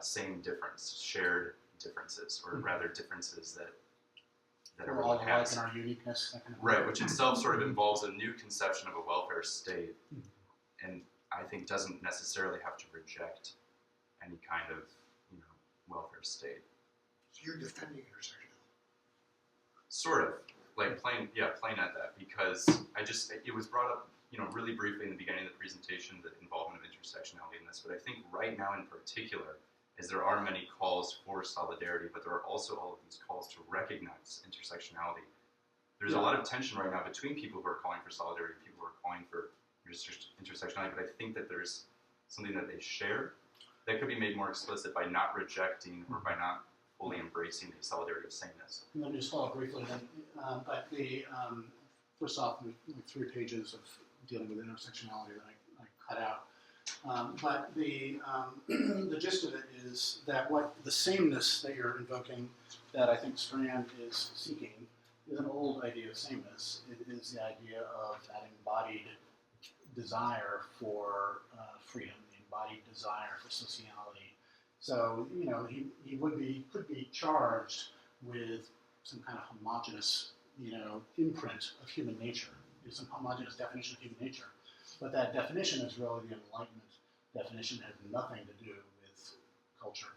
same difference, shared differences, or rather differences that We're all everyone alike has. in our uniqueness. That kind of Right, which itself sort of involves a new conception of a welfare state, and I think doesn't necessarily have to reject any kind of, welfare state. So you're defending intersectionality. Sort of, like playing at that, because it was brought up, really briefly in the beginning of the presentation, the involvement of intersectionality in this, but I think right now in particular, is there are many calls for solidarity, but there are also all of these calls to recognize intersectionality. There's a lot of tension right now between people who are calling for solidarity and people who are calling for intersectionality, but I think that there's something that they share that could be made more explicit by not rejecting or by not fully embracing the solidarity of sameness. Let me just follow up briefly then. But first off, there's 3 pages of dealing with intersectionality that I cut out. But the gist of it is that the sameness that you're invoking, that I think Strand is seeking, is an old idea of sameness. It is the idea of that embodied desire for freedom, the embodied desire for sociality. So, he could be charged with some kind of homogenous, imprint of human nature, some homogenous definition of human nature. But that definition is really the Enlightenment definition. It has nothing to do with culture,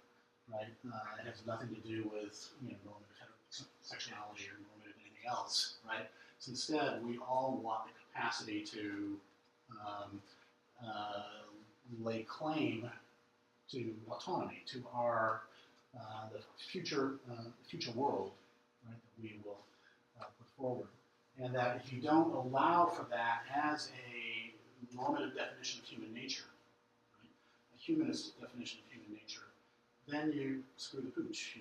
right? It has nothing to do with, normative heterosexuality or normative anything else, right? So instead, we all want the capacity to lay claim to autonomy, to our the future world, right, that we will put forward, and that if you don't allow for that as a normative definition of human nature, right, a humanist definition of human nature, then you screw the pooch.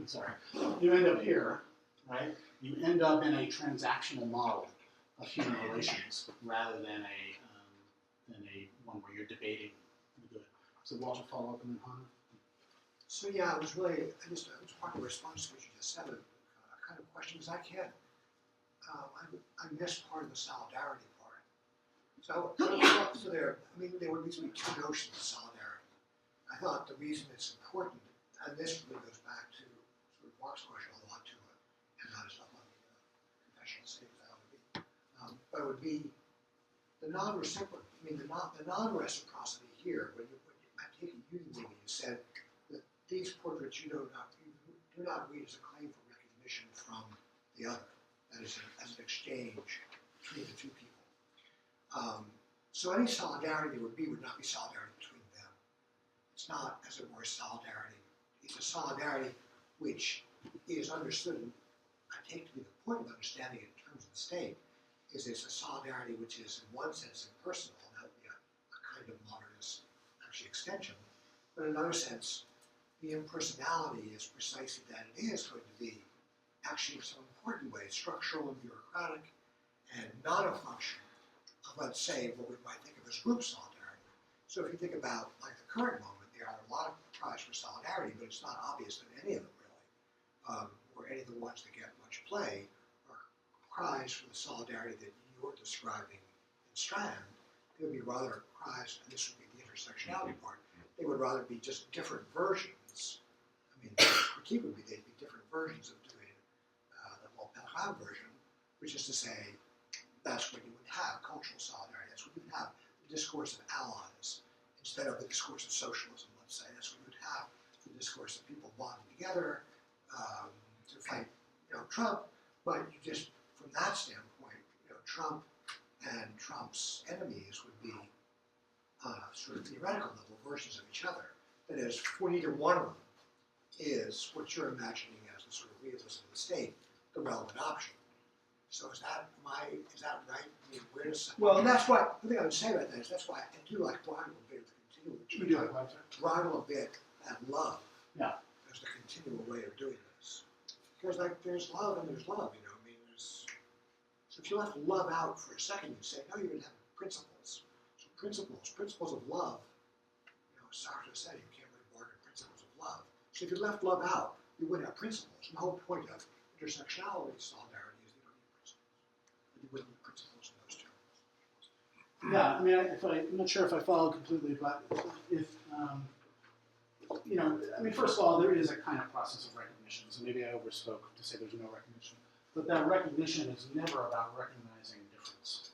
Sorry, you end up here, right? You end up in a transactional model of human relations rather than a one where you're debating the good. So Walter, follow up and then Hannah. So yeah, it was really, I was part of the response to what you just said, kind of questions I had. I missed part of the solidarity part. So there would at least be 2 notions of solidarity. I thought the reason it's important, and this really goes back to sort of Mark's question, a lot to it, and not as much on the confessional state as that would be. But it would be the non-reciprocity, the non-reciprocity here, when I take it you said that these portraits you do not read as a claim for recognition from the other, that is as an exchange between the 2 people. So any solidarity there would not be solidarity between them. It's not, as it were, solidarity. It's a solidarity which is understood, and I take to be the point of understanding it in terms of the state, is it's a solidarity which is in one sense impersonal, and that would be a kind of modernist actually extension, but in another sense, the impersonality is precisely that it is going to be actually in some important way structural and bureaucratic and not a function of, let's say, what we might think of as group solidarity. So if you think about like the current moment, there are a lot of cries for solidarity, but it's not obvious that any of them really, or any of the ones that get much play, are cries for the solidarity that you're describing in Strand. They would be rather cries, and this would be the intersectionality part, they would rather be just different versions. I mean, the critique would be they'd be different versions of doing the Montpellier version, which is to say, that's what you would have, cultural solidarity. That's what you would have, the discourse of allies, instead of the discourse of socialism, let's say. That's what you would have, the discourse of people bonding together to fight, Trump. But you just, from that standpoint, Trump and Trump's enemies would be sort of theoretical level versions of each other. That is, for neither one of them is what you're imagining as the sort of realism of the state, the relevant option. So is that right? I mean, where does and that's what the thing I would say about that is that's why I do like bridle a bit of the continuum. You do like what, sir? Bridle a bit that love Yeah. as the continual way of doing this. Because like there's love and there's love, I mean there's so if you left love out for a second, you'd say, no, you're gonna have principles. So principles of love, Sartre said you can't really bargain principles of love. So if you left love out, you wouldn't have principles. And the whole point of intersectionality, solidarity, is you don't need principles. And you wouldn't need principles in those terms. Yeah, I mean, I'm not sure if I followed completely, but if, first of all, there is a kind of process of recognition, so maybe I overspoke to say there's no recognition. But that recognition is never about recognizing difference,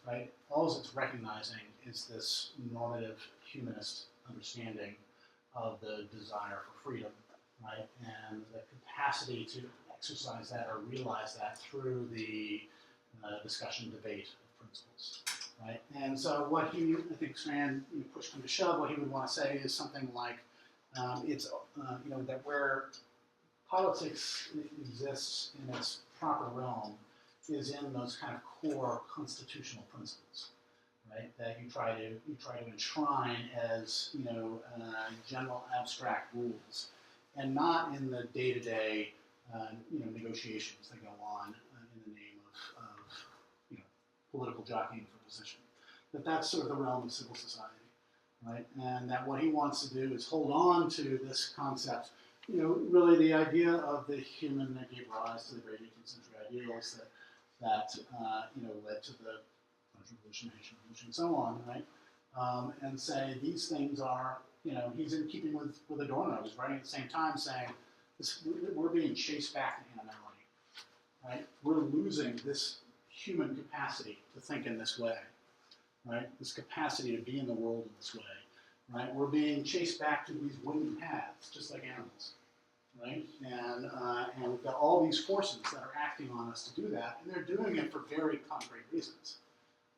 right? All it's recognizing is this normative humanist understanding of the desire for freedom, right? And the capacity to exercise that or realize that through the discussion, debate of principles, right? And so what I think Strand pushed him to shove, what he would want to say is something like, that where politics exists in its proper realm is in those kind of core constitutional principles, right? That you try to enshrine as general abstract rules, and not in the day-to-day negotiations that go on in the name of political jockeying for position. That's sort of the realm of civil society, right? And that what he wants to do is hold on to this concept. Really the idea of the human that gave rise to the great 18th century ideals that led to the French Revolution, Haitian Revolution, and so on, right? And say these things are, he's in keeping with Adorno. He's writing at the same time saying, we're being chased back to animality, right? We're losing this human capacity to think in this way, right? This capacity to be in the world in this way. Right, we're being chased back to these wooden paths, just like animals, right? And we've got all these forces that are acting on us to do that, and they're doing it for very concrete reasons,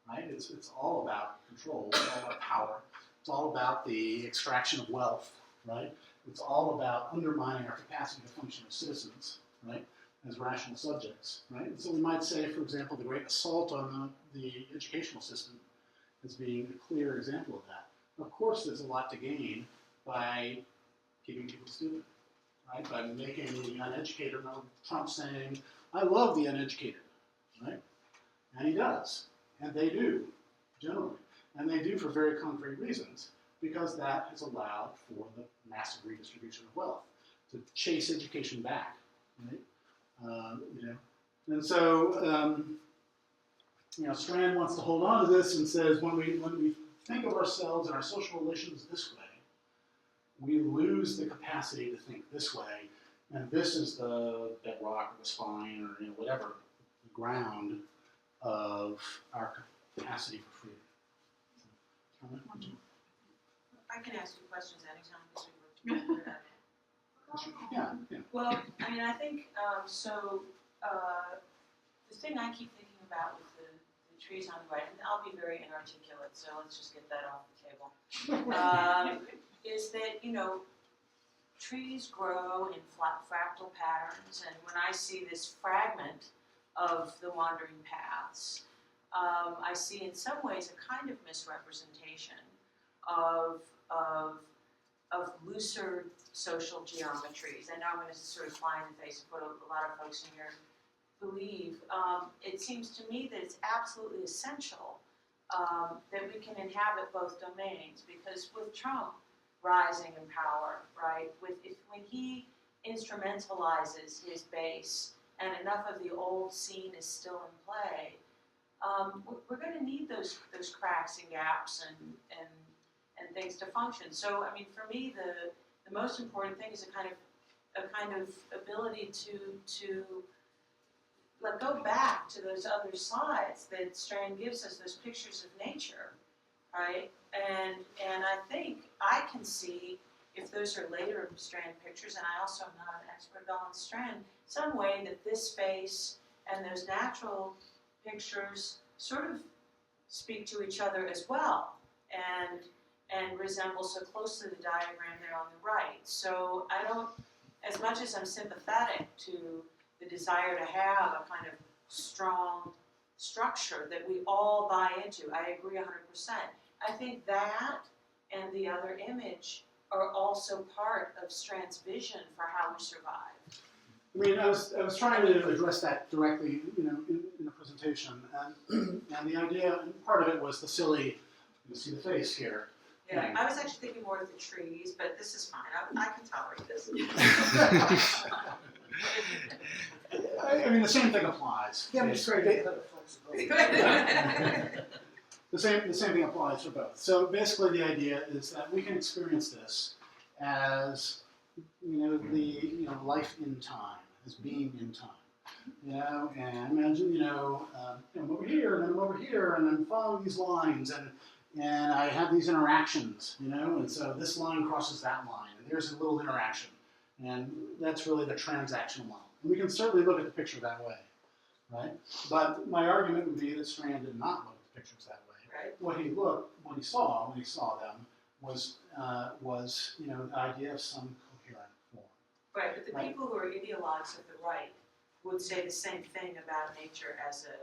right? It's all about control, it's all about power, it's all about the extraction of wealth, right? It's all about undermining our capacity to function as citizens, right? As rational subjects, right? And so we might say, for example, the great assault on the educational system as being a clear example of that. Of course, there's a lot to gain by keeping people stupid, right? By making the uneducated, Trump saying, I love the uneducated, right? And he does, and they do, generally. And they do for very concrete reasons, because that has allowed for the massive redistribution of wealth, to chase education back, right? And so, Strand wants to hold on to this and says, when we think of ourselves and our social relations this way, we lose the capacity to think this way, and this is the bedrock or the spine or whatever, the ground of our capacity for freedom. I can ask you questions anytime because we work together. Yeah. Well, I think the thing I keep thinking about with the trees on the right, and I'll be very inarticulate, so let's just get that off the table. Is that, you know, trees grow in fractal patterns, and when I see this fragment of the wandering paths, I see in some ways a kind of misrepresentation of looser social geometries. I know I'm going to sort of fly in the face of what a lot of folks in here believe. It seems to me that it's absolutely essential that we can inhabit both domains, because with Trump rising in power, right, when he instrumentalizes his base and enough of the old scene is still in play, we're going to need those cracks and gaps and things to function. So, I mean, for me, the most important thing is a kind of ability to like go back to those other sides that Strand gives us, those pictures of nature, right? And I think I can see, if those are later Strand pictures, and I also am not an expert on Strand, some way that this space and those natural pictures sort of speak to each other as well, and resemble so closely the diagram there on the right. So I don't, as much as I'm sympathetic to the desire to have a kind of strong structure that we all buy into, I agree 100%. I think that and the other image are also part of Strand's vision for how we survive. I mean, I was trying to address that directly, you know, in the presentation, and the idea, and part of it was the silly, you see the face here. Yeah, I was actually thinking more of the trees, but this is fine. I can tolerate this. I mean, the same thing applies. Demonstrating a little flexibility. The same thing applies for both. So basically, the idea is that we can experience this as, you know, life in time, as being in time. You know, and imagine, I'm over here, and I'm over here, and I'm following these lines, and I have these interactions, you know, and so this line crosses that line, and there's a little interaction, and that's really the transactional model. And we can certainly look at the picture that way, right? But my argument would be that Strand did not look at the pictures that way. Right. What he saw them was you know, the idea of some coherent form. Right, but the Right. people who are ideologues of the right would say the same thing about nature as a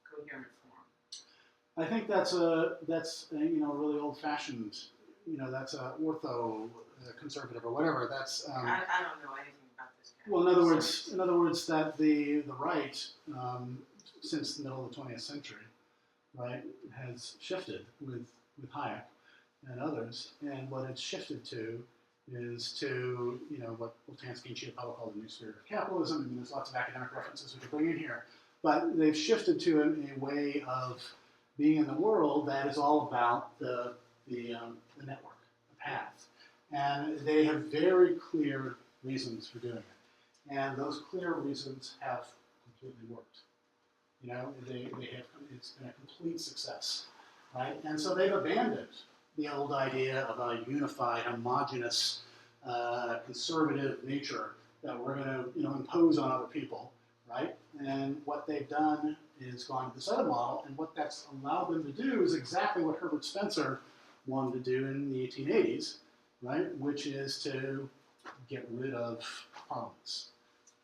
coherent form. I think that's you know, really old-fashioned, you know, that's a ortho conservative or whatever. That's I don't know anything about this guy. well, in other words, that the right since the middle of the 20th century, right, has shifted with Hayek and others, and what it's shifted to is to, you know, what Boltanski and Chiapello call the new spirit of capitalism. I mean, there's lots of academic references we could bring in here, but they've shifted to a way of being in the world that is all about the network, the path, and they have very clear reasons for doing it, and those clear reasons have completely worked. You know, it's been a complete success, right? And so they've abandoned the old idea of a unified, homogeneous, conservative nature that we're going to, you know, impose on other people, right? And what they've done is gone to this other model, and what that's allowed them to do is exactly what Herbert Spencer wanted to do in the 1880s, right? Which is to get rid of parliaments,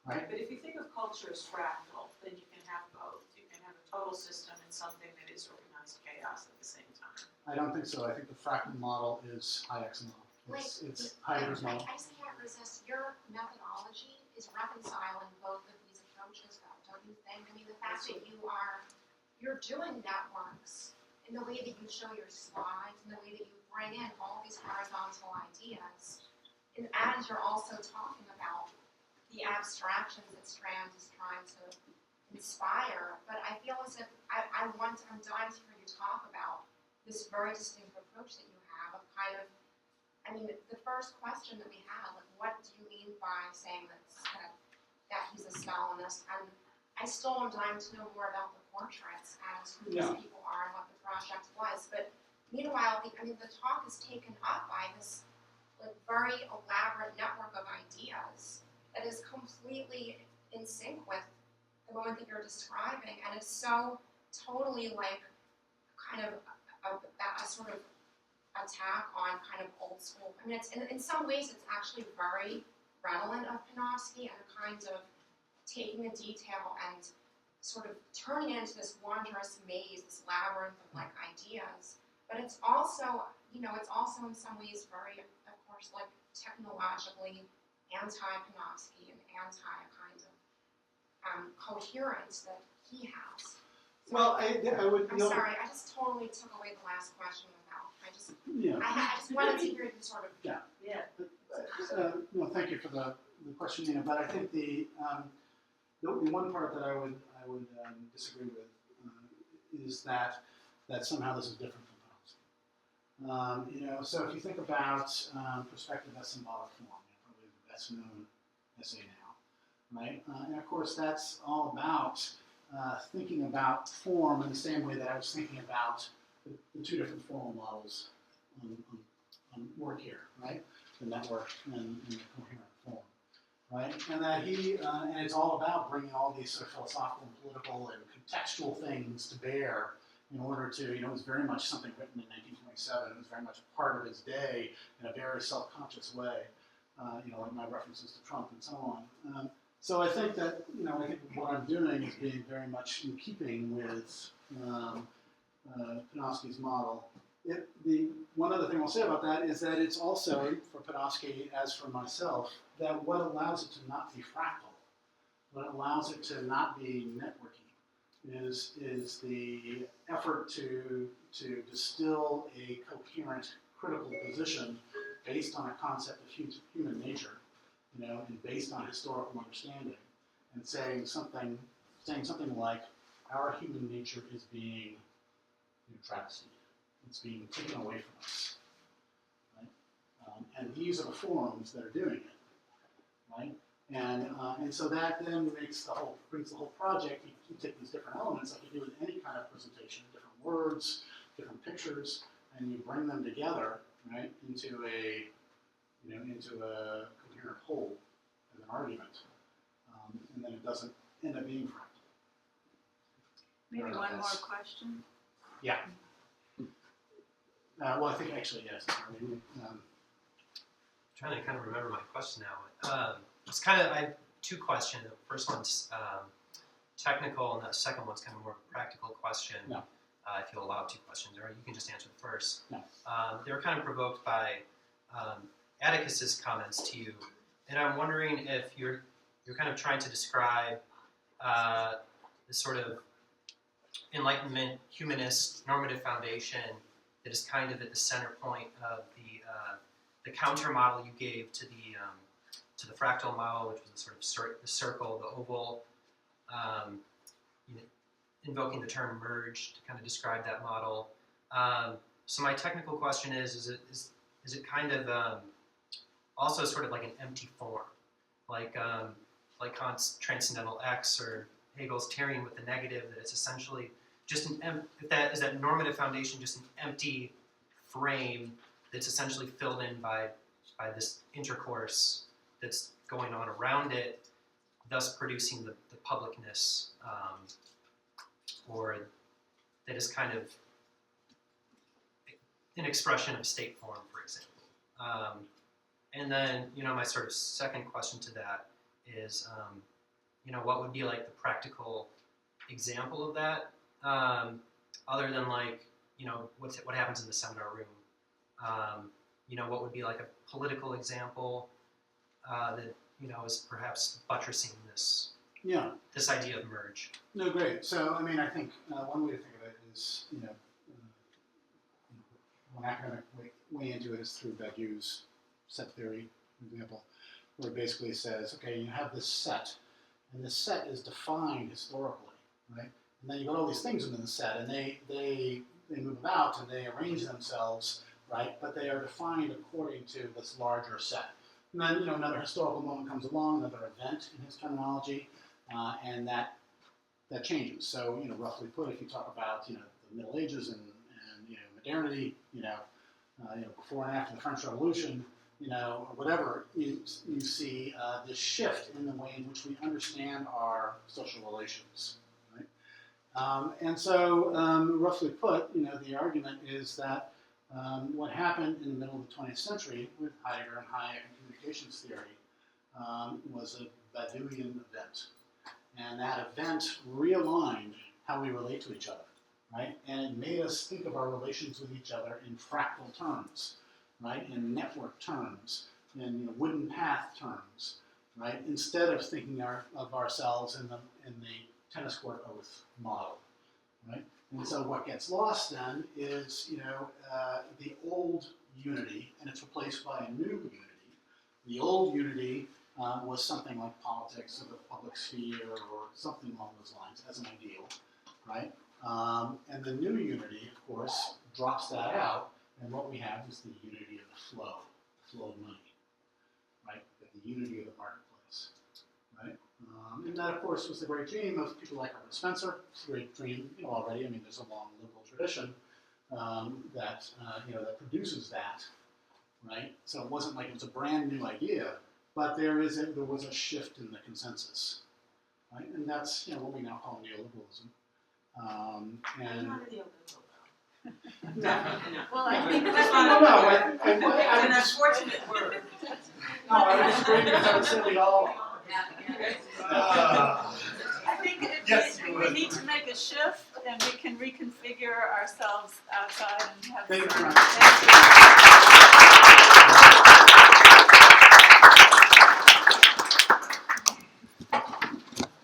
right? But if you think of culture as fractal, then you can have both. You can have a total system and something that is organized chaos at the same time. I don't think so. I think the fractal model is Hayek's model. It's Heidegger's model. I just can't resist. Your methodology is reconciling both of these approaches, though, don't you think? I mean, the fact that you're doing networks in the way that you show your slides, in the way that you bring in all these horizontal ideas, and as you're also talking about the abstractions that Strand is trying to inspire, but I feel as if I'm dying to hear you talk about this very distinctive approach that you have of kind of, I mean, the first question that we had, like, what do you mean by saying that he's a Stalinist? And I still am dying to know more about the portraits as who these people are and what the project was. But meanwhile, the talk is taken up by this like very elaborate network of ideas that is completely in sync with the moment that you're describing, and it's so totally like kind of a sort of attack on kind of old school. I mean, it's in some ways it's actually very redolent of Panofsky and a kind of taking the detail and sort of turning it into this wondrous maze, this labyrinth of like ideas. But it's also, it's also in some ways very, of course, like technologically anti-Panofsky and anti kind of coherence that he has. So Well, I would. I'm sorry, I just totally took away the last question without. Yeah. I just wanted to hear you sort of. Yeah. No, thank you for the question, Nina. But I think the one part that I would disagree with is that somehow this is different from Panofsky. So if you think about perspective as symbolic form, probably the best known essay now, right? And of course, that's all about thinking about form in the same way that I was thinking about the two different formal models on work here, right? The network and the coherent form, right? And that and it's all about bringing all these sort of philosophical and political and contextual things to bear in order to, it was very much something written in 1927. It was very much part of his day in a very self-conscious way, like my references to Trump and so on. So I think that, I think what I'm doing is being very much in keeping with Panofsky's model. One other thing I'll say about that is that it's also, for Panofsky, as for myself, that what allows it to not be fractal, what allows it to not be networking, is the effort to distill a coherent critical position based on a concept of human nature, and based on historical understanding, and saying something like, our human nature is being travestied. It's being taken away from us, right? And these are the forums that are doing it, right? And so that then brings the whole project. You take these different elements, like you do with any kind of presentation, different words, different pictures, and you bring them together, right, into a coherent whole as an argument, and then it doesn't end up being fractal. Maybe one more question. Yeah. Well, I think actually, yes. Trying to kind of remember my question now. I have two questions. The first one's technical, and the second one's kind of more practical question. No. If you'll allow two questions, or you can just answer the first. No. They were kind of provoked by Atticus's comments to you, and I'm wondering if you're kind of trying to describe this sort of Enlightenment, humanist, normative foundation that is kind of at the center point of the counter model you gave to the fractal model, which was a sort of the circle, the oval, invoking the term merge to kind of describe that model. So my technical question is it kind of also sort of like an empty form, like Kant's transcendental X or Hegel's Tyrian with the negative, that it's essentially just is that normative foundation just an empty frame that's essentially filled in by this intercourse that's going on around it, thus producing the publicness, or that is kind of an expression of state form, for example. And then, my sort of second question to that is, what would be like the practical example of that, other than like, what happens in the seminar room? What would be like a political example that, is perhaps buttressing this idea of merge? No, great. So, I think one way to think of it is, one academic way into it is through Badiou's set theory, for example, where it basically says, okay, you have this set, and this set is defined historically, right? And then you've got all these things within the set, and they move about and they arrange themselves, right? But they are defined according to this larger set. And then, another historical moment comes along, another event in his terminology, and that changes. So, roughly put, if you talk about, the Middle Ages and modernity, before and after the French Revolution, or whatever, you see this shift in the way in which we understand our social relations, right? And so, roughly put, the argument is that what happened in the middle of the 20th century with Heidegger and Hayek and communications theory was a Badouian event. And that event realigned how we relate to each other, right? And it made us think of our relations with each other in fractal terms, right? In network terms, in wooden path terms, right? Instead of thinking of ourselves in the tennis court oath model, right? And so what gets lost then is, the old unity, and it's replaced by a new unity. The old unity was something like politics or the public sphere or something along those lines as an ideal, right? And the new unity, of course, drops that out, and what we have is the unity of the flow of money, right? The unity of the marketplace, right? And that, of course, was the great dream of people like Herbert Spencer. It's a great dream, already. I mean, there's a long liberal tradition that produces that, right? So it wasn't like it was a brand new idea, but there was a shift in the consensus, right? And that's what we now call neoliberalism. I'm not a neoliberal, though. No. Well, I think That's that's not it's an unfortunate word. No, I would disagree because I would say we all. I think we need to make a shift, and we can reconfigure ourselves outside and have. Thank you. Thank you.